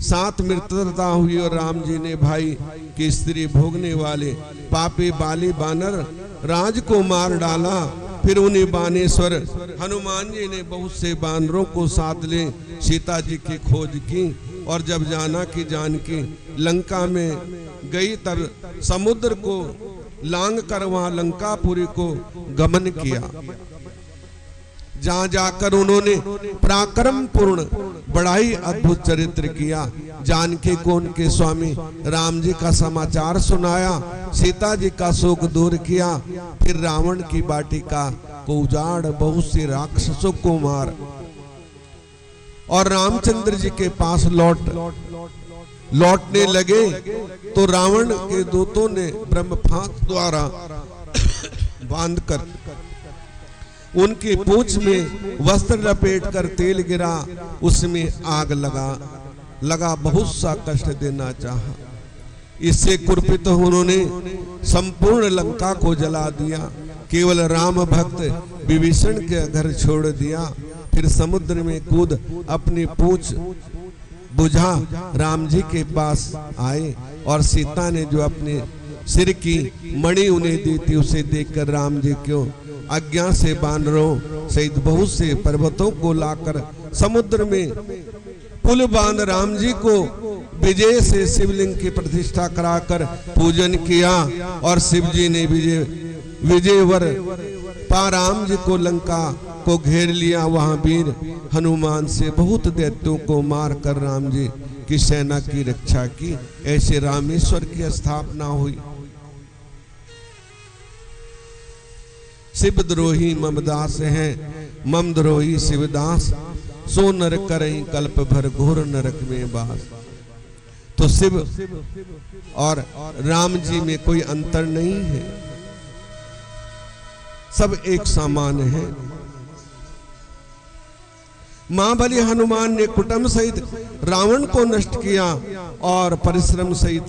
साथ मित्रता हुई और राम जी ने भाई की स्त्री भोगने वाले पापी बाली बानर राज को मार डाला। फिर उन्हें बानेश्वर हनुमान जी ने बहुत से बानरों को साथ ले सीता जी की खोज की और जब जाना कि जानकी लंका में गई तब समुद्र को लांग कर वहां लंकापुरी को गमन किया। जहां जाकर उन्होंने पराक्रम पूर्ण बड़ा ही अद्भुत चरित्र किया। जानकी को उनके स्वामी राम जी का समाचार सुनाया, सीता जी का शोक दूर किया। फिर रावण की वाटिका को उजाड़ बहुत से राक्षसों को मार और रामचंद्र जी के पास लौटने लगे तो रावण के दूतों ने ब्रह्मफांक द्वारा बांधकर उनकी पूंछ में वस्त्र लपेट कर तेल गिरा, उसमें आग लगा बहुत सा कष्ट देना चाहा। इससे कुपित उन्होंने संपूर्ण लंका को जला दिया। केवल राम भक्त विभीषण के घर छोड़ दिया। फिर समुद्र में कूद अपनी पूंछ बुझा राम जी के पास आए और सीता ने जो अपने सिर की मणि उन्हें दी थी उसे देखकर राम जी क्यों आज्ञा से बानरों सहित बहुत से पर्वतों को लाकर समुद्र में पुल बांध राम जी को विजय से शिवलिंग की प्रतिष्ठा कराकर पूजन किया और शिव जी ने विजयवर पा राम जी को लंका को घेर लिया। वहां वीर हनुमान से बहुत दैत्यों को मार कर राम जी की सेना की रक्षा की। ऐसे रामेश्वर की स्थापना हुई। शिवद्रोही ममदास हैं, ममद्रोही शिवदास, सो नर करई कल्प भर घोर नरक में बास। तो शिव और राम जी में कोई अंतर नहीं है, सब एक समान है। महाबली हनुमान ने कुटुंब सहित रावण को नष्ट किया और परिश्रम सहित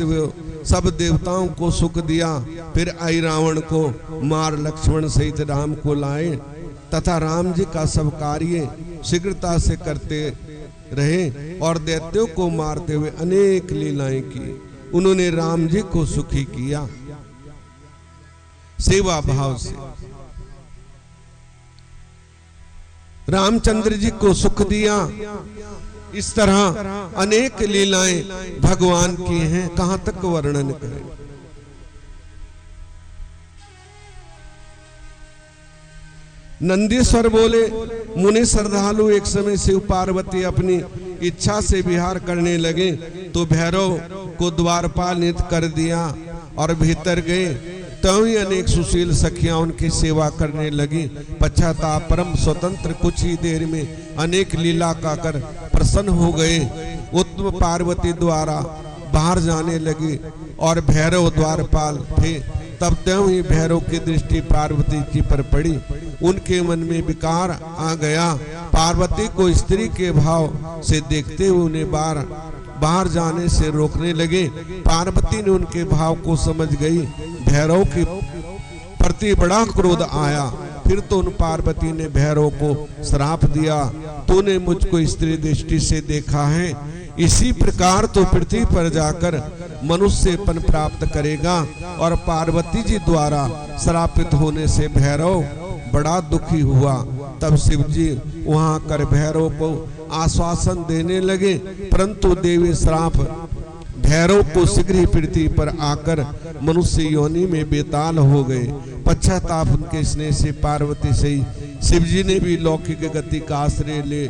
सब देवताओं को सुख दिया। फिर आई रावण को मार लक्ष्मण सहित राम को लाए तथा राम जी का सब कार्य शीघ्रता से करते रहे और दैत्यों को मारते हुए अनेक लीलाएं की। उन्होंने राम जी को सुखी किया सेवा भाव से। रामचंद्र जी को सुख दिया। इस तरह अनेक लीलाएं भगवान की हैं, कहां तक वर्णन करें। नंदीश्वर बोले, मुनि श्रद्धालु एक समय शिव पार्वती अपनी इच्छा से विहार करने लगे तो भैरव को द्वारपाल नियुक्त कर दिया और भीतर गए। तो ही अनेक सुशील सखियां उनकी सेवा करने लगी। पश्चाताप परम स्वतंत्र कुछ ही देर में अनेक लीला का कर प्रसन्न हो गए। उत्तम पार्वती द्वारा बाहर जाने लगी और भैरव द्वारपाल थे। तब त्यों ही भैरव की दृष्टि पार्वती जी पर पड़ी। उनके मन में विकार आ गया। पार्वती को स्त्री के भाव से देखते हुए उन्हें बाहर जाने से रोकने लगे। पार्वती ने उनके भाव को समझ गई। भैरव के प्रति बड़ा क्रोध आया। फिर तो उन पार्वती ने भैरव को श्राप दिया, तूने मुझको स्त्री दृष्टि से देखा है, इसी प्रकार तो पृथ्वी पर जाकर मनुष्यपन प्राप्त करेगा। और पार्वती जी द्वारा श्रापित होने से भैरव बड़ा दुखी हुआ। तब शिव जी वहां कर भैरव को आश्वासन देने लगे, परंतु देवी श्राप भैरव को शीघ्र ही पृथ्वी पर आकर मनुष्य योनि में बेताल हो गए। पश्चाताप उनके स्नेह से पार्वती से शिव जी ने भी लौकिक गति का आश्रय ले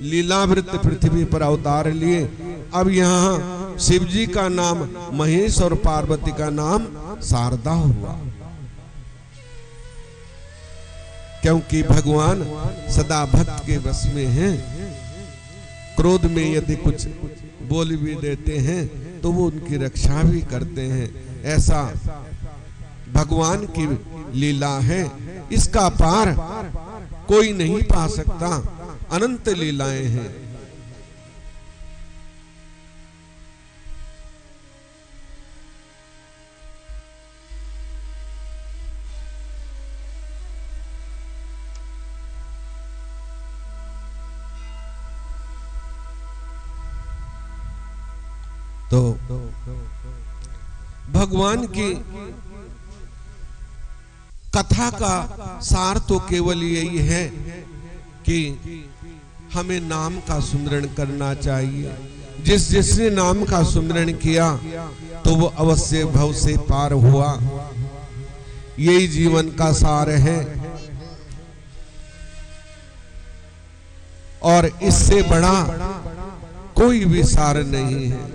लीलावृत पृथ्वी पर अवतार लिए। अब यहाँ शिव जी का नाम महेश और पार्वती का नाम शारदा हुआ, क्योंकि भगवान सदा भक्त के वश में हैं। क्रोध में यदि कुछ बोल भी देते हैं तो वो उनकी रक्षा भी करते हैं। ऐसा भगवान की लीला है, इसका पार कोई नहीं पा सकता। अनंत लीलाएं हैं। तो भगवान की कथा का सार तो केवल यही है कि हमें नाम का सुमिरन करना चाहिए। जिसने नाम का सुमिरन किया तो वो अवश्य भव से पार हुआ। यही जीवन का सार है और इससे बड़ा कोई भी सार नहीं है।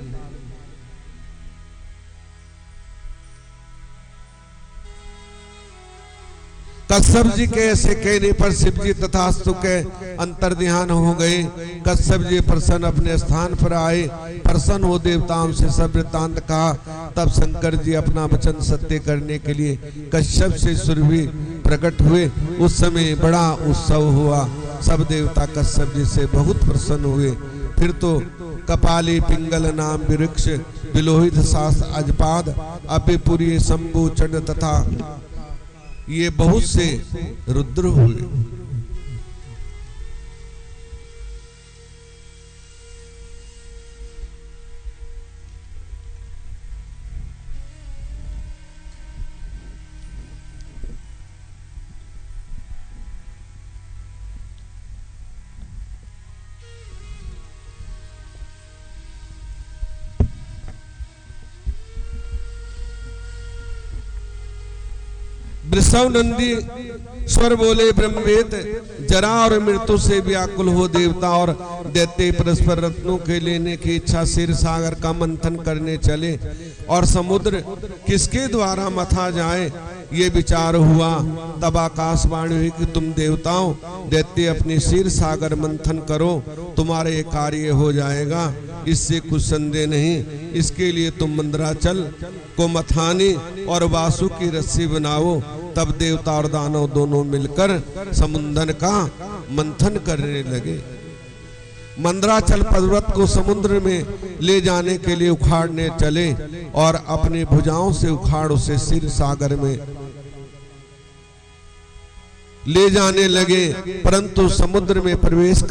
कश्यप जी के ऐसे कहने पर शिव जी तथास्तु के अंतर ध्यान हो गए। कश्यप जी प्रसन्न अपने स्थान पर आए। प्रसन्न हो देवताओं से सब वृत्तांत कहा। तब शंकर जी अपना वचन सत्य करने के लिए कश्यप से सुरभि प्रकट हुए। उस समय बड़ा उत्सव हुआ। सब देवता कश्यप जी से बहुत प्रसन्न हुए। फिर तो कपाली पिंगल नाम वृक्ष विलोहित सास अजपाद अपिपुरी शंभु चंड तथा ये बहुत से रुद्र हुए। वृषभ नंदी स्वर बोले, ब्रह्मवेद जरा और मृत्यु से व्याकुल हो देवता और दैत्य परस्पर रत्नों के लेने की इच्छा क्षीर सागर का मंथन करने चले और समुद्र किसके द्वारा मथा जाए ये विचार हुआ। तब आकाशवाणी हुई कि तुम देवताओं दैत्य अपनी क्षीर सागर मंथन करो, तुम्हारे कार्य हो जाएगा, इससे कुछ संदेह नहीं। इसके लिए तुम मंदराचल को मथानी और वासु की रस्सी बनाओ। तब देवता और दानव दोनों मिलकर समुद्र का मंथन करने लगे। मंदराचल पर्वत को समुद्र में ले जाने के लिए उखाड़ने चले और अपनी भुजाओं से उखाड़ उसे क्षीर सागर में ले जाने लगे, परंतु समुद्र में प्रवेश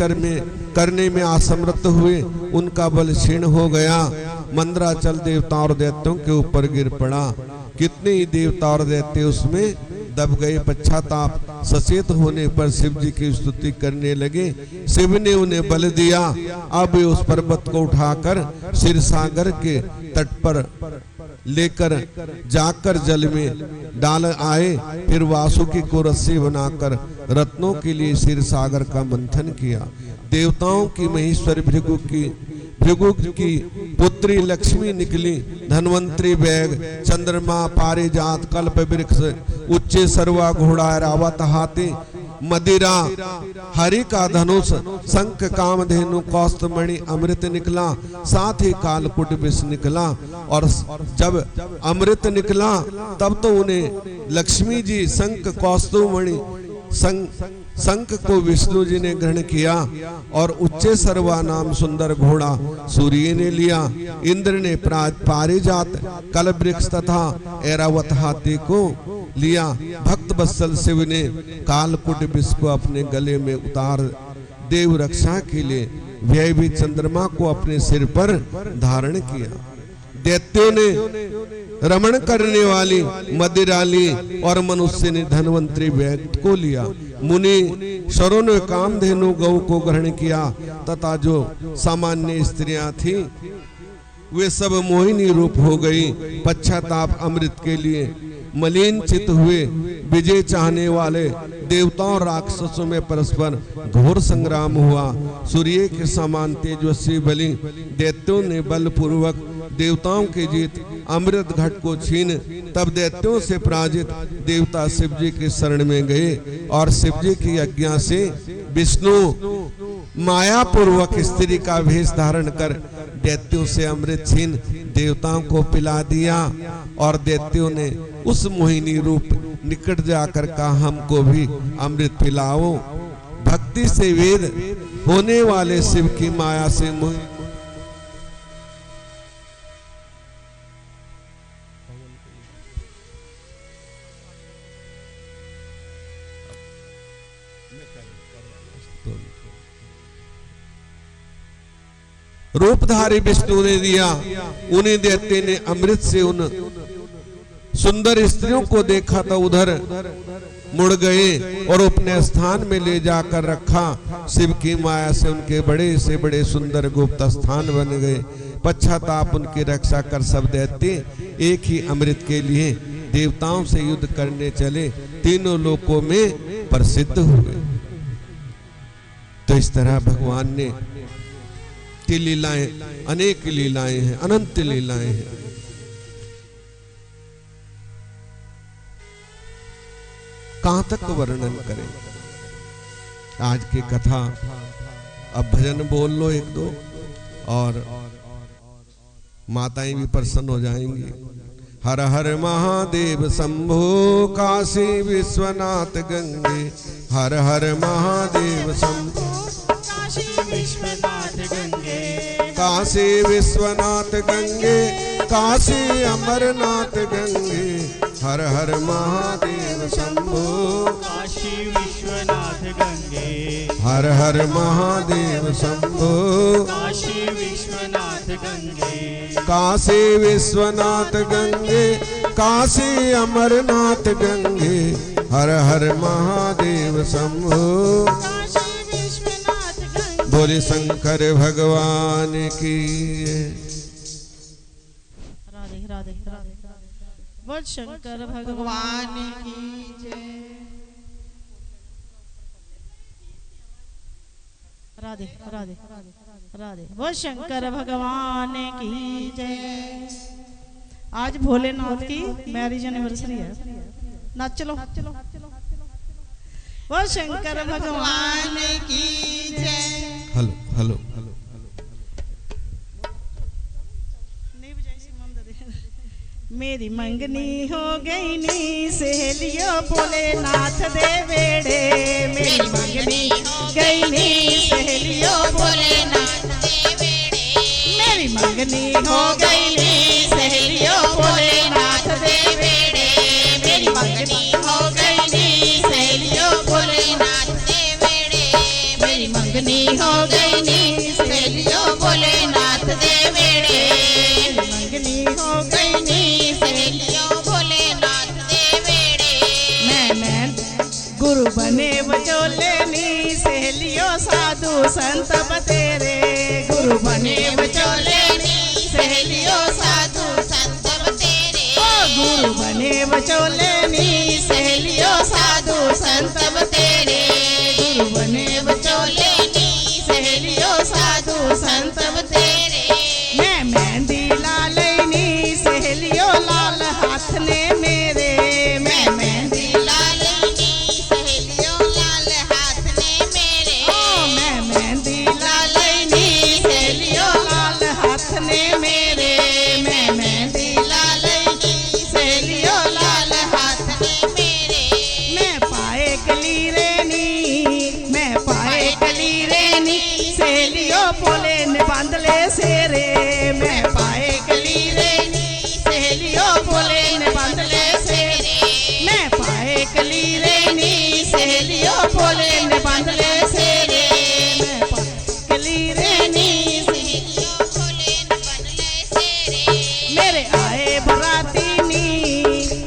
करने में असमर्थ हुए। उनका बल क्षीण हो गया। मंदराचल देवताओं और दैत्यों के ऊपर गिर पड़ा। कितने ही देवता और दैत्य उसमें दब गए। पश्चाताप सचेत होने पर शिव जी की स्तुति करने लगे। शिव ने उन्हें बल दिया। अब वे उस पर्वत को उठाकर क्षीर सागर के तट पर लेकर जाकर जल में डाल आए। फिर वासुकी को रस्सी बनाकर रत्नों के लिए क्षीर सागर का मंथन किया। देवताओं की महेश्वर भृगु की पुत्री लक्ष्मी निकली। धनवंतरी बैग, चंद्रमा, पारिजात, कल्प वृक्ष, उच्चे सरवा, घोड़ा, रावत, हाथी, मदिरा, हरि का धनुष, शंख, कामधेनु, कौस्तुभमणि, अमृत निकला। साथ ही कालकूट विष निकला। और जब अमृत निकला तब तो उन्हें लक्ष्मी जी शंख, कौस्तुभमणि, शंख को विष्णु जी ने ग्रहण किया और उच्चे सर्वा नाम सुंदर घोड़ा सूर्य ने लिया। इंद्र ने पारिजात, कल्प वृक्ष तथा ऐरावत हाथी को लिया। भक्त वत्सल शिव ने कालकूट विष को अपने गले में उतार देव रक्षा के लिए भयभीत चंद्रमा को अपने सिर पर धारण किया। दैत्यों ने रमण करने वाली मदिरा ली और मनुष्य ने धनवंतरी बैग को लिया। मुनि शरों ने कामधेनु गौ को ग्रहण किया तथा जो सामान्य स्त्रियां थी वे सब मोहिनी रूप हो गई। पश्चाताप अमृत के लिए मलिन चित हुए। विजय चाहने वाले देवताओं और राक्षसों में परस्पर घोर संग्राम हुआ। सूर्य के समान तेजस्वी बलि दैत्यों ने बलपूर्वक देवताओं की जीत अमृत घट को छीन। तब दैत्यों से पराजित देवता शिव जी के शरण में गए और शिव जी की आज्ञा से विष्णु माया पूर्वक स्त्री का वेश धारण कर दैत्यों से अमृत छीन देवताओं को पिला दिया। और दैत्यों ने उस मोहिनी रूप निकट जाकर कहा, हमको भी अमृत पिलाओ। भक्ति से वेद होने वाले शिव की माया से रूपधारी विष्णु ने दिया। उन्हीं दैत्य ने अमृत से उन सुंदर स्त्रियों को देखा तो उधर मुड़ गए और अपने स्थान में ले जाकर रखा। शिव की माया से उनके बड़े से बड़े सुंदर गुप्त स्थान बन गए। पश्चाताप उनकी रक्षा कर सब दैत्य एक ही अमृत के लिए देवताओं से युद्ध करने चले। तीनों लोकों में प्रसिद्ध हुए। तो इस तरह भगवान ने की लीलाएं, अनेक लीलाएं हैं, अनंत लीलाएं हैं। कहां तक वर्णन करें आज की कथा। अब भजन बोल लो एक दो और माताएं भी प्रसन्न हो जाएंगी। हर हर महादेव शंभो काशी विश्वनाथ गंगे। हर हर महादेव शंभो विश्वनाथ गंगे। काशी विश्वनाथ गंगे, काशी अमरनाथ गंगे। हर हर महादेव शंभो काशी विश्वनाथ गंगे। हर हर महादेव शंभो काशी विश्वनाथ गंगे। काशी विश्वनाथ गंगे, काशी अमरनाथ गंगे। हर हर महादेव शंभो। बोले शंकर भगवान की। राधे राधे राधे बोल शंकर भगवान की जय। राधे राधे राधे बोल शंकर भगवान की जय। आज भोलेनाथ की मैरिज एनिवर्सरी है। नाच चलो बोल शंकर भगवान की जय। हेलो हेलो मेरी मंगनी हो गई नी सहेलियों भोलेनाथ दे बेड़े। मेरी मंगनी हो गई नी सहेलियों भोलेनाथ दे बेड़े। मेरी मंगनी हो गई नी सहेलियों भोलेनाथ दे बेड़े। मेरी मंगनी हो गई नी सहेलियों भोलेनाथ दे बेड़े। मेरी मंगनी हो गई नी सहेलियों भोलेनाथ दे बेड़े। मंगनी हो गई नी सहेलियों भोलेनाथ दे बेड़े। मैं गुरु बने बचोले नी सहेलियों साधु संत बतेरे। गुरु बने बचोले नी सहेलियों साधु संत बतेरे। ओ गुरु बने बचोले नी सहेलियों साधु संत बतेरे। गुरु बने बचोले नी सहेलियों साधु संत बतेरे। मैं मेहंदी लाल नी सहेलियों लाल हाथ ने मेरे। मैं मेहंदी लाल नी सहेलियों लाल हाथ ने मेरे। ओ मैं मेहंदी लाल नी सहेलियों लाल हाथ ने मेरे। मैं मेहंदी लाल नी सहेलियों लाल हाथ ने मेरे। मैं पाए कलीरे नी, मैं पाए कलीरे नी सहेलियों बोले ने बांधले सेरे। मैं पाए कलीरे नी सहेलियों बोले ने बांधले सेरे। मैं पाए कलीरे नी सहेलियों बोले ने बांधले सेरे। मैं पाए कलीरे नी सहेलियों बोले ने बांधले सेरे। मेरे आए बराती नी,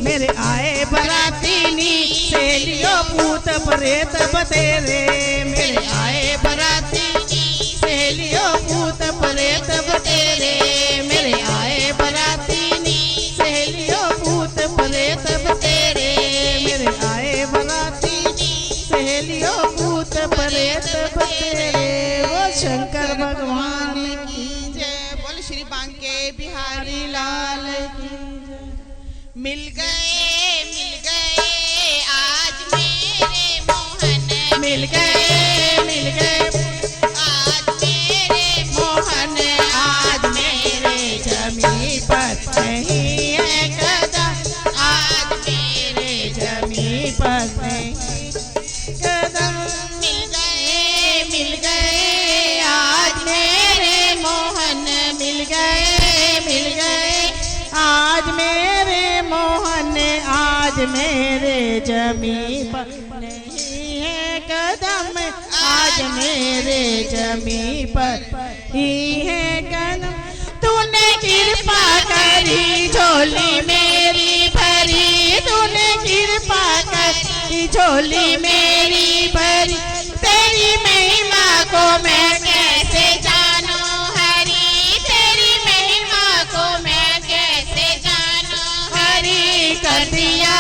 मेरे आए बराती नी सहेलियों भूत प्रेत बतेरे। मेरे आए बराती नी सहेलियों भूत प्रेत बतेरे। मेरे आए बराती नी सहेलियों भूत प्रेत बतेरे। मेरे आए बराती नी सहेलियों भूत प्रेत बतेरे। वो शंकर भगवान की जय। बोल श्री बांके बिहारी लाल की जय। मिल गए आज मेरे मोहन। मिल गए आज मेरे मोहन। आज मेरे जमी पर नहीं है कदम। आज मेरे जमी पर नहीं कदम। मिल गए आज मेरे मोहन। मिल गए आज मेरे मोहन। आज मेरे जमी पर नहीं है कदम। आज मेरे जमी पर ही है कदम। तूने कृपा करी झोली मेरी भरी। तूने कृपा करी झोली मेरी भरी। तेरी महिमा को मैं कैसे जानूं हरी। तेरी महिमा को मैं कैसे जानूं हरी। कर दिया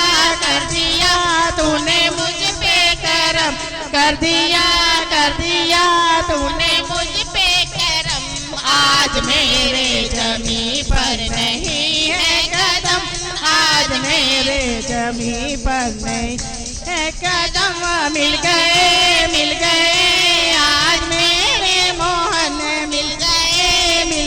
तूने मुझ पे करम। कर दिया तूने मुझ पे करम। आज मेरे जमी पर नहीं है कदम। आज मेरे जमी पर नहीं है कदम। मिल गए आज मेरे मोहन। मिल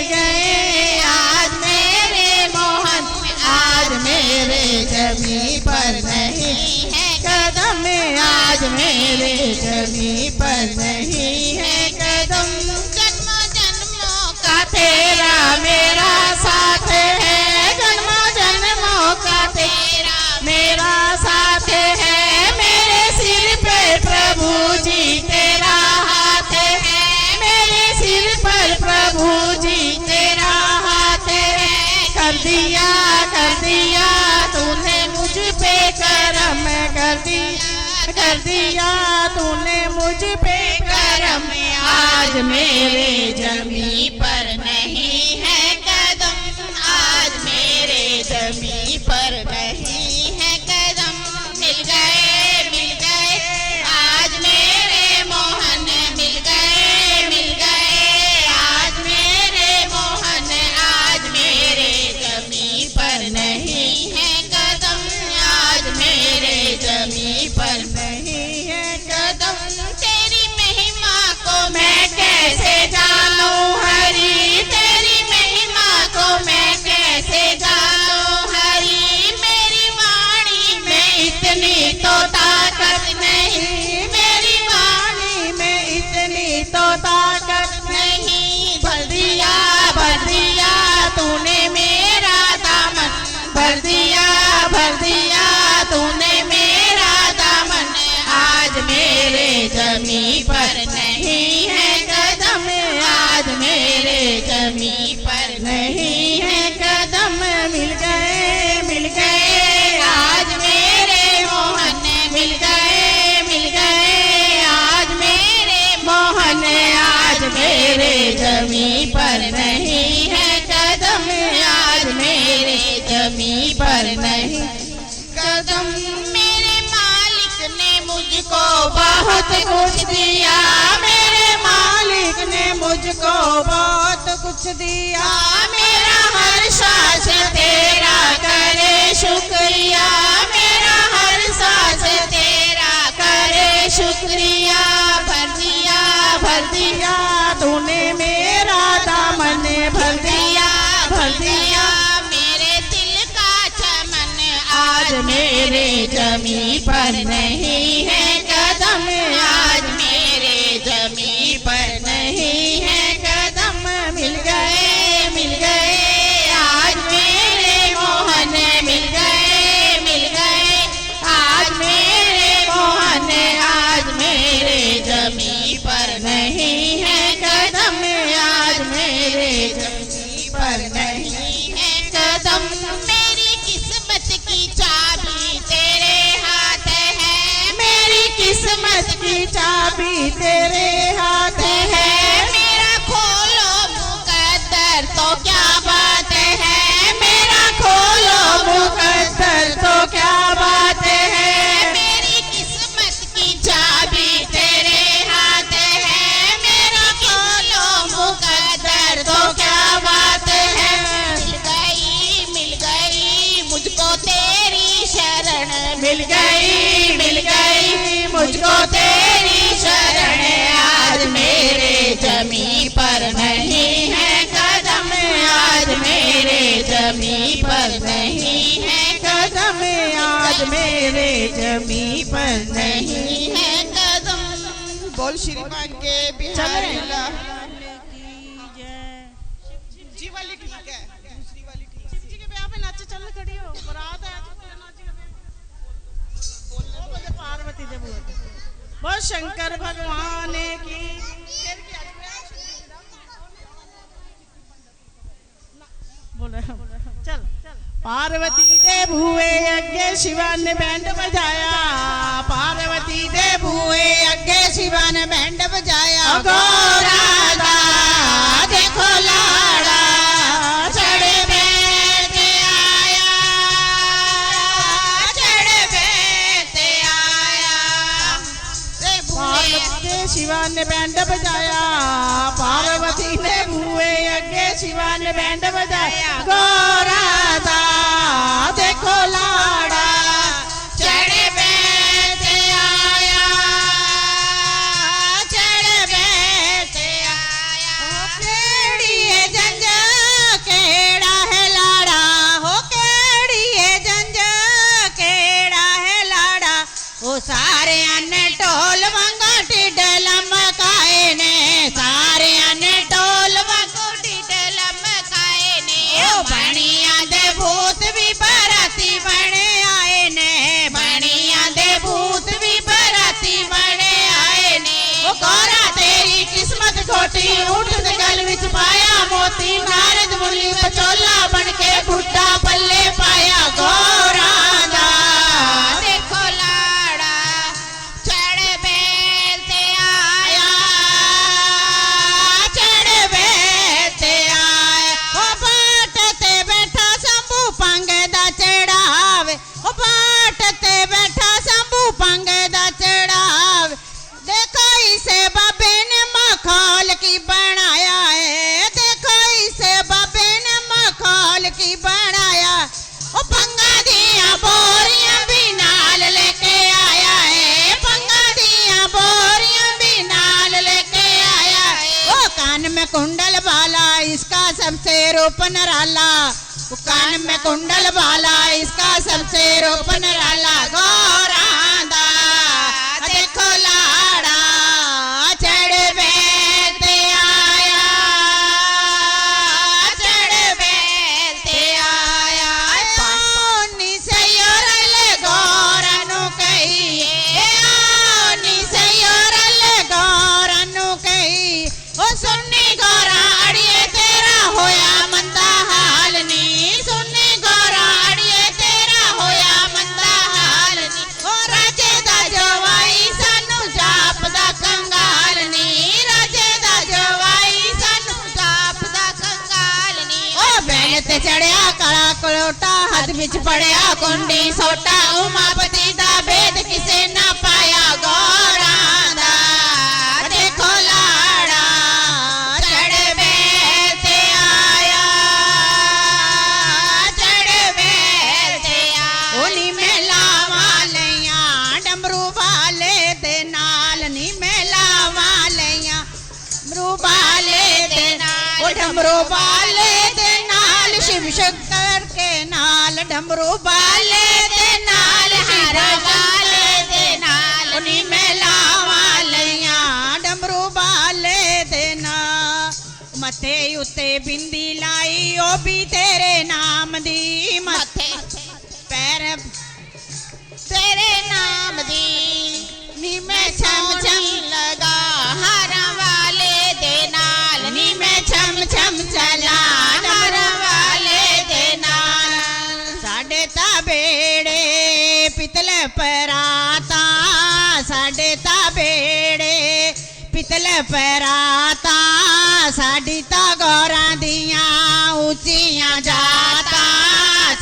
गए आज मेरे मोहन। आज मेरे जमी पर नहीं है कदम। आज मेरे जमी पर नहीं है कदम। जन्मों का तेरा मेरा साथ है। जन्मों का तेरा मेरा साथ है। मेरे सिर पे प्रभु जी तेरा हाथ है। मेरे सिर पर प्रभु जी तेरा हाथ है। कर दिया तूने मुझ पे करम। कर दिया तूने मुझ पे करम। आज मेरे जमी पर नहीं है कदम। आज मेरे जमी पर नहीं है कदम। मिल गए आज मेरे मोहन। मिल गए आज मेरे मोहन। आज मेरे जमी पर नहीं है कदम। आज मेरे जमी पर नहीं है कदम। तेरी महिमा को मैं कैसे जानूं हरी। तेरी मुझको बहुत कुछ दिया, मेरे मालिक ने मुझको बहुत कुछ दिया। मेरा हर सांस तेरा करे शुक्रिया, मेरा हर सांस तेरा करे शुक्रिया। भर दिया तूने मेरा दामन, भर दिया मेरे दिल का चमन। आज मेरे जमी पर नहीं है कदम, आज मेरे जमी पर नहीं है कदम। मिल गए आज मेरे मोहन, मिल गए आज मेरे मोहन। आज मेरे जमी पर नहीं है कदम, आज मेरे जमी पर नहीं है कदम। मेरी किस्मत की चाबी तेरे हाथ है, मेरी किस्मत की चाबी तेरे हाथ है। मेरा खोलो मुकद्दर तो क्या बात है, मेरा खोलो मुकद्दर तो क्या बात है। मेरी किस्मत की चाबी तेरे हाथ है, मेरा खोलो मुकद्दर तो क्या बात है। मिल गई मुझको तेरी शरण, मिल गई मुझको तेरी शरण। आज मेरे जमी पर नहीं है कदम, आज मेरे जमी पर नहीं है कदम, आज मेरे जमी पर नहीं है कदम। बोल श्रीमान के बिहारी जी वाली ठीक है, दूसरी वाली ठीक है। शिव जी के ब्याह पे नाचे चल खड़ी हो, बारात है बोले पार्वती दे बोल शंकर भगवान की। बोले चल पार्वती दे भूए अगे शिवा ने बैंड बजाया, पार्वती दे भूए अगे शिवा ने बैंड बजाया। गोरादा देखो लाड़ा चढ़ बैठे आया, चढ़ बैठे आया। पार्वती शिवा ने बैंड बजाया, पार्वती ने भूए अगे शिवा ने बैंड बजाया। गोरादा देखो लाड़ा चढ़ बैठे आया, चढ़ बैठे आया। केड़िए जंज केड़ा है लाड़ा, हो केड़िए जंज केड़ा है लाड़ा। ओ सारे अन्य टोल वांगो टिड लमकाए ने, सारे अन्य टोल वांगो टिड लमकाए ने। ओ बणिया दे भूत भी बराती बने आए ने, बणिया दे भूत भी बराती बने आए ने। ओ गौरा तेरी किस्मत खोटी, ऊंट दे गल विच पाया मोती। नारद मुनि पचोला बन के बुड्ढा पल्ले पाया। गौरा दा देखो लाड़ा चढ़ बैठे आया, चढ़ बैठे आया। ओ बाट ते बैठा शंभू पंग दा चढ़ावे, ओ बाट ते बैठा शंभू पंग दा चढ़ावे। देखो इसे बाबे ने मखौल की बनाया है, देखो इसे बाबे ने मखौल की बनाया। ओ पंगा दिया बोरियां भी नाल लेके आया है, पंगा दिया बोरियां भी नाल लेके आया है। ओ कान में कुंडल वाला इसका सबसे रूप निराला, ओ कान में कुंडल वाला इसका सबसे रूप निराला। गौरांदा देखो लाड़ा चढ़ बैठे आया, चढ़ बैठे आया। ओनी सयोरल गौरनु कहिए, ओनी सयोरल गौरनु कही। ओ सुन्नी गौरा अड़िए तेरा होया मंदा हाल नी, सुन्नी गौरा अड़िए तेरा होया मंदा हाल नी। ओ राजे दा जवाई सानू जापदा कंगाल नी, राजे दा जवाई सानू जापदा कंगाल नी। ओ बैल ते चढ़िया काला कलोटा, हाथ विच पड़िया कुंडी सोटा। उमापति दा भेद किसे ना पाया गौरा दा देखो लाड़ा चढ़वे ते आया चढ़वे ते आया नी मेलावा लिया डमरू वाले दे नाल नी मेलावा लिया डमरू वाले दे नाल डमरू वाले दे नाल शिव शंकर के नाल डमरू वाले दे नाल शिव वाले दे नाल नी मेलावा लिया डमरू वाले दे नाल मथे उत्ते बिंदी लाई ओ भी तेरे नाम दी मथे पैर तेरे नाम दी नी मैं छम छम लगा हारा वाले दे नाल नी मैं छम छम चला हारा वाले दे नाल साडे ता बेड़े पितल पराता साडे ता बेड़े पितल पराता साडी ता गौरा दियां ऊंचियां जाता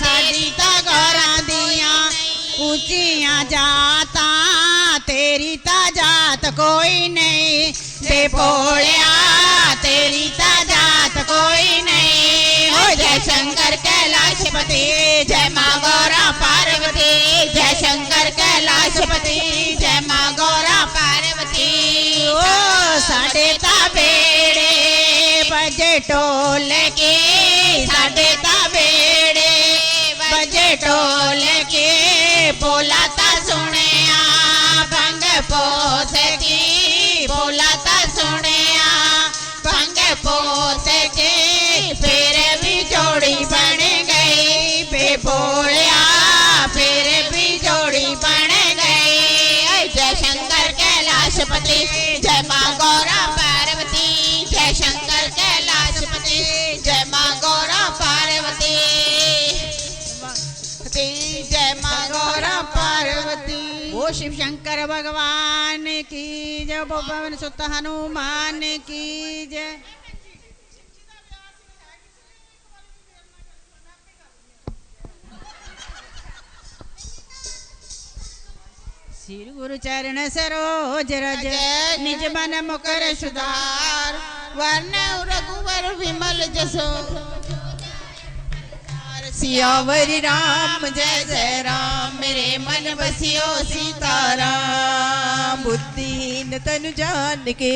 साडी ता गौरा दियां ऊंचियां जाता तेरी ता जात कोई नहीं बेपोड़िया तेरी ता जात कोई नहीं हो जय शंकर कैलाशपति जय माँ गौरा पार्वती जय शंकर कैलाशपति जय माँ गौरा पार्वती ओ साडे ता बेड़े बजे टोल के साडे ता बेड़े बजे टोल के बोला ता सुनिया भंग पोत की बोला ता सुनिया भंग पोत के फिर भी जोड़ी बन गई बेबोलिया फिर भी जोड़ी बन गई जय शंकर कैलाशपति जय माँ गौरा पार्वती जय शंकर कैलाशपति जय माँ गौरा पार्वती जय माँ गौरा पार्वती वो शिव शंकर भगवान की जय वो पवन सुत हनुमान की जय श्री गुरु चरण सरोज रज निज मन मुकर सुधार वर्ण रघुवर विमल जसो सियावर राम जय जय राम मेरे मन बसियो सीताराम बुद्धिहीन तनु जान के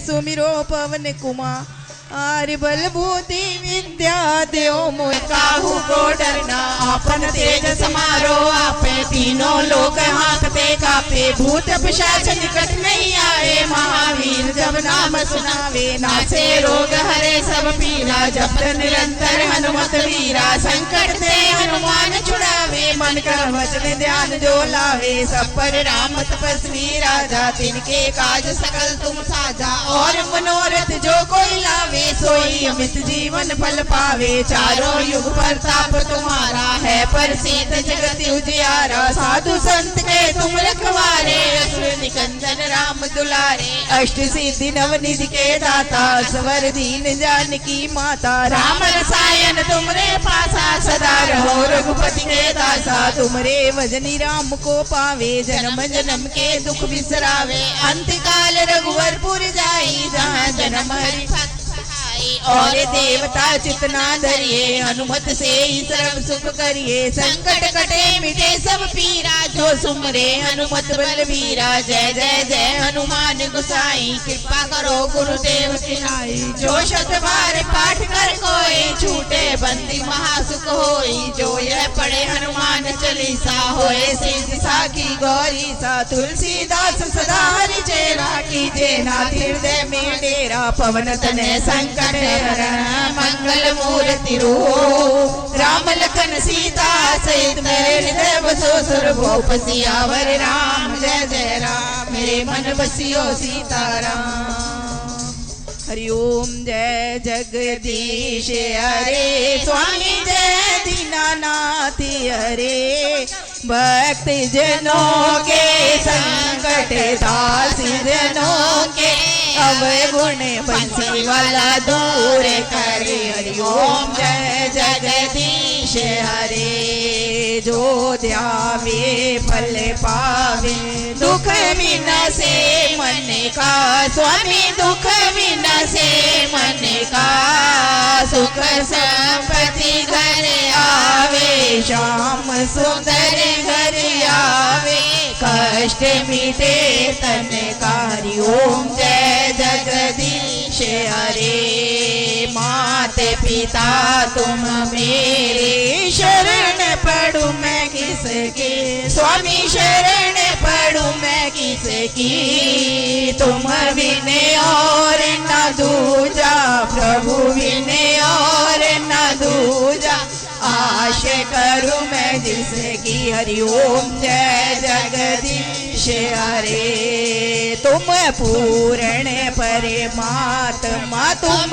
सुमिरो पवन कुमार बल बुद्धि विद्या देओ मोह काहू को डरना आपन तेज समारो आपे तीनों लोग हांकते कापे भूत पिशाच निकट नहीं आए महावीर जब नाम सुनावे नासे रोग हरे सब पीरा जपत निरंतर हनुमत वीरा संकट से हनुमान छुड़ावे मन कर वचन ध्यान जो लावे सब पर राम तपस्वी राजा तिनके काज सकल तुम साजा और मनोरथ जो कोई लावे सोई अमित जीवन फल पावे चारों युग प्रताप तुम्हारा है प्रसिद्ध जगत उजियारा साधु संत के तुम रखवारे असुर निकंदन राम दुलारे अष्ट सिद्धि नवनिधि के दाता स्वर दीन जानकी माता राम रसायन तुमरे पासा सदा रहो रघुपति के दासा तुमरे भजनी राम को पावे जन्म जन्म के दुख बिसरावे अंत काल रघुवरपुर जाई जहाँ जन्म हरि और देवता चितना धरिए हनुमत से ही सर्व सुख करिए संकट कटे मिटे सब पीरा जो सुमरे हनुमत बलबीरा जय जय जय हनुमान गुसाई कृपा करो गुरुदेव तिहाई जो शत बार पाठ कर कोई छूटे बंदी महासुख होई जो यह पढ़े हनुमान चालीसा होए सिद्धि साखी गौरी सा तुलसीदास सदा हरि चेरा कीजे नाथ हृदय में डेरा पवन तनय संकट मंगल मूर्ति रूप राम लखन सीता सहित मेरे हृदय बसो सुरभूप सियावर राम जय जय राम मेरे मन बसियो सीताराम हरिओम जय जगदीश हरे स्वामी जय दीनानाथ हरे भक्त जनों के संकट दासी जनों के अवगुण बंसी वाला दूर करे। हरि ओम जय जगदीश हरे। जो ध्यावे फल पावे दुख विनाशे मन का स्वामी, दुख विनाशे मन का सुख संपत्ति घर आवे, श्याम सुंदर घर आवे, कष्ट मिटे तन का। हरि ओम जय जगदीश हरे। माते पिता तुम मेरे शरण पढ़ू मैं किसकी, स्वामी शरण पढ़ू मैं किसकी। तुम बिन और न दूजा प्रभु, बिन और न दूजा आश करूं मैं जिसकी। हरि ओम जय जगदीश हरे। तुम पूर्ण परमात्मा तुम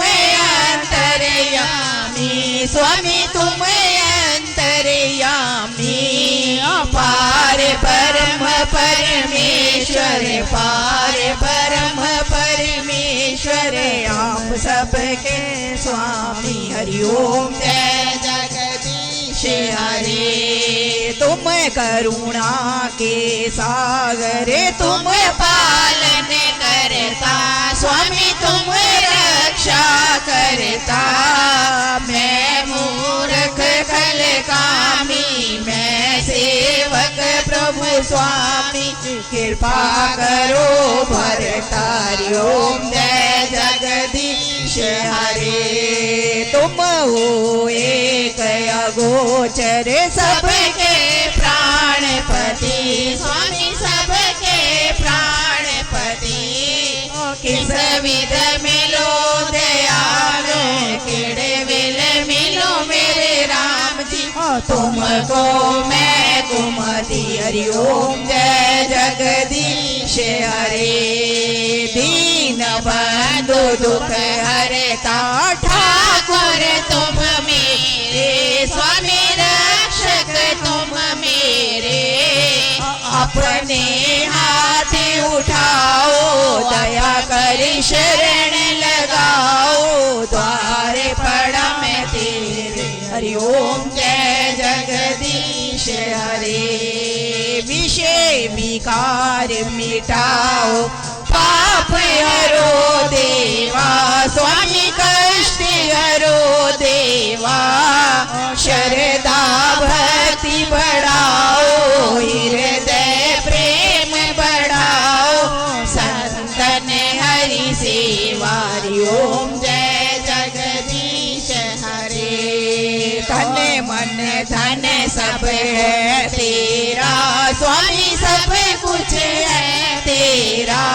अंतर्यामी, स्वामी तुम अंतर्यामी। पार परम परमेश्वर, पार परम परमेश्वर आप सबके स्वामी। हरि ओम जय जगदीश हरे। तुम करुणा के सागर तुम पालन करता, स्वामी तुम रक्षा करता। मैं मूर्ख कल कामी, मैं सेवक प्रभु स्वामी, कृपा करो भरता। हरि ओम जय जगदीश हरे। तुम हो एक अगोचर सबके प्राणपति, स्वामी सबके प्राणपति। किस विध मिलो दयालो, केड़े विल मिलो मेरे राम जी, तुमको मैं कुमति। हरि ओम जय जगदीश हरे। दीन बंधु दुख हरता ठाकुर तुम मेरे, स्वामी रक्षक तुम मेरे। अपने हाथ उठाओ दया कर शरण लगाओ, द्वारे पड़ा मैं तेरे। हरि ओम जय जगदीश हरे। विषय विकार मिटाओ पाप हरो देवा, स्वामी कष्ट हरो देवा। श्रद्धा भक्ति बढ़ाओ, हृदय प्रेम बढ़ाओ, संतन हरि सेवा। हरि ओम जय जगदीश हरे। तन मन धन सब है तेरा, स्वामी सब कुछ है तेरा।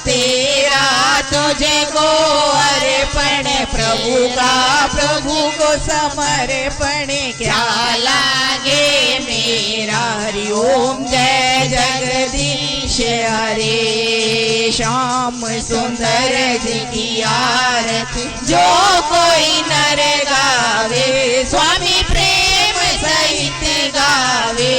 तेरा तुझको अर्पण प्रभु का, प्रभु को समर्पण क्या लागे मेरा। हरि ओम जय जगदीश हरे। श्याम सुंदर जी की आरती जो कोई नर गावे, स्वामी प्रेम सहित गावे।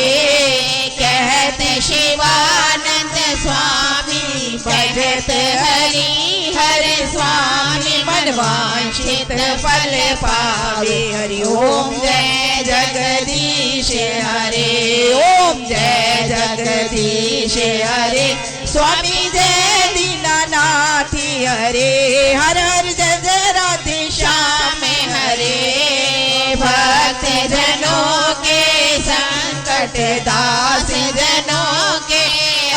कहते शिवानंद स्वामी भजत हरि हर स्वामी, मनवांछित फल पावे। हरि ओम जय जगदीश हरे। ओम जय जगदीश हरे। स्वामी जय दीनानाथी हरे। हर हर जय जय राधे श्याम हरे। भक्त जनों के संकट दास जनों के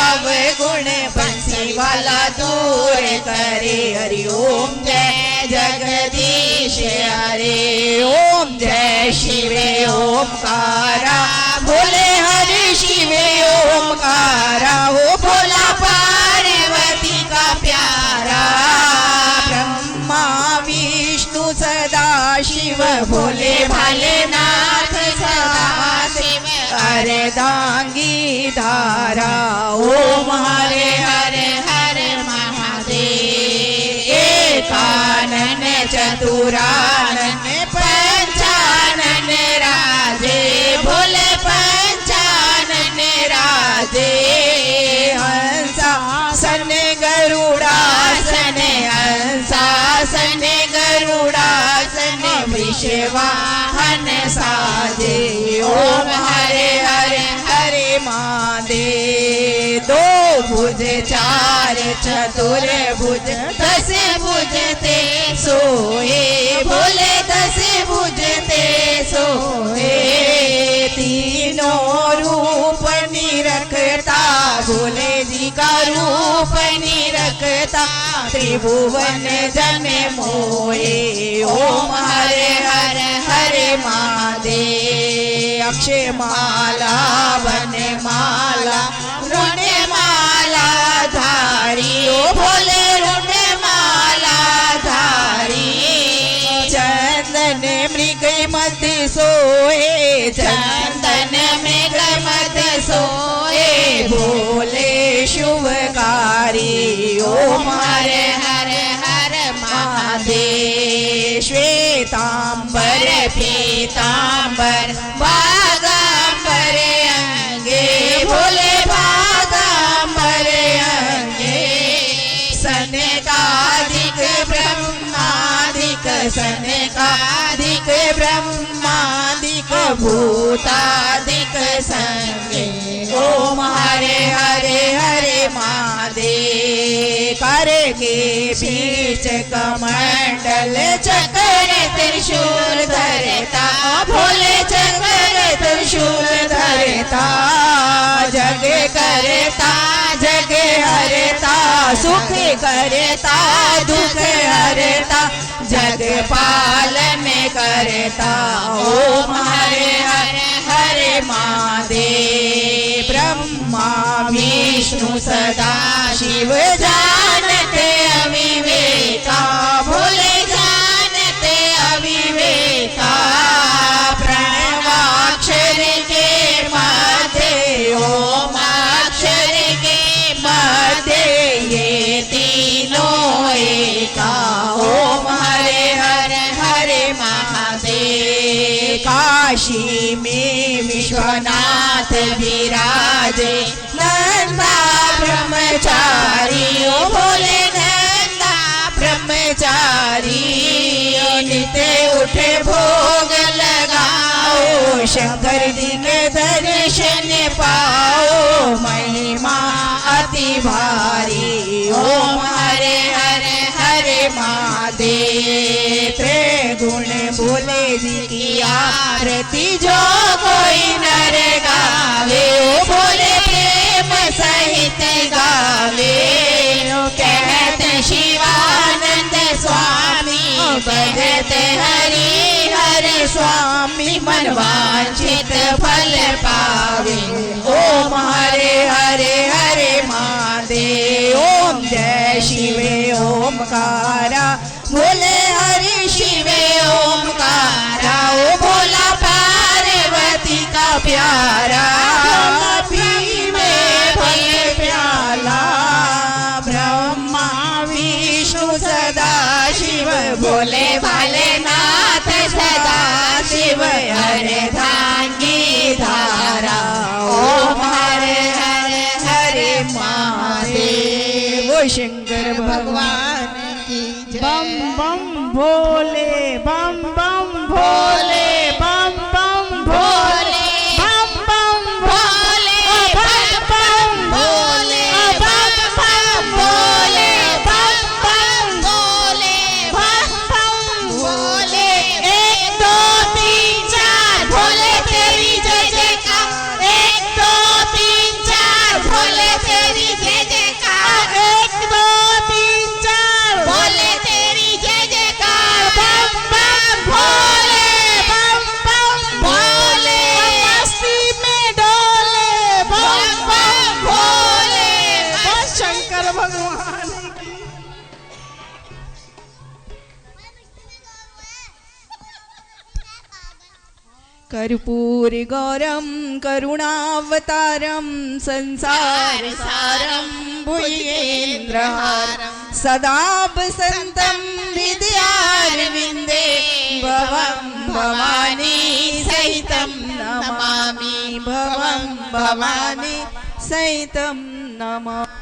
अवगुण बंसी वाला दूर करे। हरि ओम जय जगदीश हरे। ओम जय शिव ओमकारा, भोले हरि शिव ओमकारा। हो भोला पार्वती का प्यारा, ब्रह्मा विष्णु सदा शिव, भोले भोलेनाथ सदा शिव। अर्धांगी धारा ओम हरे हरे हरे महादेव। एकानन चतुरानन पंचानन राजे, भोले पंचानन वाहन साजे। ओम हरे हरे हरे महादेव। दो भुज चार चतुर भुज दस भुज ते सोए। बोले दस भुज ते सोए। तीनों रूप निरखता भोले जी का रूप निरखता त्रिभुवन जन मोए। ओम हरे हरे हरे महादेव। अक्षय माला वन माला ऋण माला धारी। ओ भोले ऋण माला धारी। चंदन मृग मत सोए। चंदन मृग मत सोए। भोले शुभकारी। ओम हरे हरे हरे महादेव। श्वेतांबर पीतांबर बागांबर अंगे। भोले बागांबर अंगे। सनकादिक ब्रह्मादिक सनकादिक ब्रह्मादिक भूतादिक संगे। ओम हरे हरे हरे महादेव। कर के बीच कमंडल चक्र त्रिशूल धरता। भोले चक्र त्रिशूल धरता। जग करता जग हरता। सुख करता दुख हरता। जग पालन करता। ओम हरे हरे हरे महादेव। ब्रह्मा विष्णु सदा शिव जानते अविवेका। भोले जानते अविवेका। प्रणवाक्षर के मध्य ओम अक्षर के मध्य ये तीनों एका। ओम हरे हरे हरे महादेव। काशी में विश्वनाथ विराजे नंदा ब्रह्मचारी। ओ भोले नंदा ब्रह्मचारी। नित्य उठे भोग लगाओ। शंकर जी के दर्शन पाओ। महिमा अति भारी। ओम हरे हरे हरे महादेव। त्रिगुण भोले जी की आरती जो कोई नर गावे। ओ भोले प्रेम सहित गावे। कहते शिवानंद स्वामी भगत हरि हर स्वामी मनवांछित फल पावे। ओम हरे हरे हरे महादेव। ओम जय शिवे ओमकारा। भोले हरि शिवे ओमकारा। ओ भोला पार्वती का प्यारा। पीवे फल प्याला। ब्रह्मा विष्णु सदा शिव। भोले भालेनाथ सदा शिव। अर्धांगी धारा। ओम हरे हरे हरे महादेव। वो शंकर भगवान की जय। बम बम भोले बम बम भोले बम बम भोले बम बम भोले बम बम भोले बम बम भोले बम बम भोले बम बम भोले। 1 2 3 4 भोले तेरी जय जयकार। 1 2 3 4 भोले तेरी जय जयकार। 1 2 3 4 भोले तेरी जय जयकार। बम बम भोले बम बम भोले। मस्ती में डोले बम बम भोले। बस शंकर भगवान की। कर्पूर गौरम करुणावतारम संसार सारम भुजगेन्द्रहारम सदा वसन्तं हृदयारविन्दे भवं भवानी सहितं नमामि। भवं भवानी सहितं नमामि।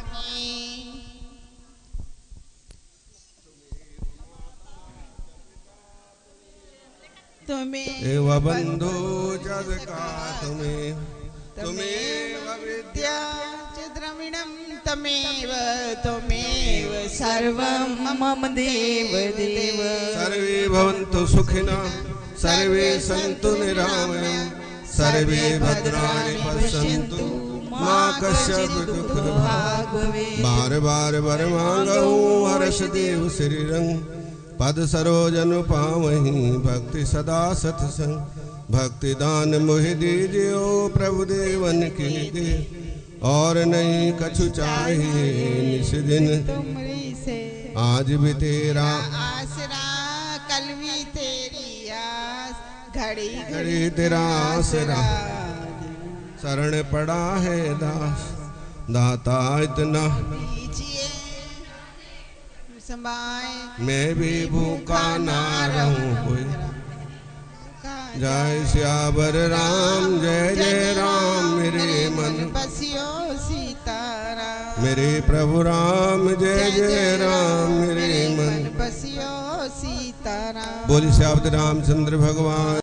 तुम्हें एव बंधु जग का तुम्हें विद्या च द्रविणं तमेव त्वमेव सर्वं मम देव देव सर्वे भवन्तु सुखिनः सर्वे सन्तु निरामयम् सर्वे भद्राणि पश्यन्तु मा कश्चित् दुःखभाग् बार बार वर मांगहु हर्ष देव शरीरं पद सरोजन पावहि भक्ति सदा सत्संग भक्ति दान मोहि दीजियो प्रभु देवन के दे और नहीं कछु चाहिए निस दिन तुमरी से आज भी तेरा आसरा कल भी तेरी आस घड़ी घड़ी तेरा आसरा शरण पड़ा है दास दाता इतना दीजिए समाए मैं भी भूखा ना रहूं कोई जय श्यावर राम जय जय राम मेरे मन बसियो सीताराम मेरे प्रभु राम जय जय राम मेरे मन बसियो सीताराम बोली श्यावत रामचंद्र भगवान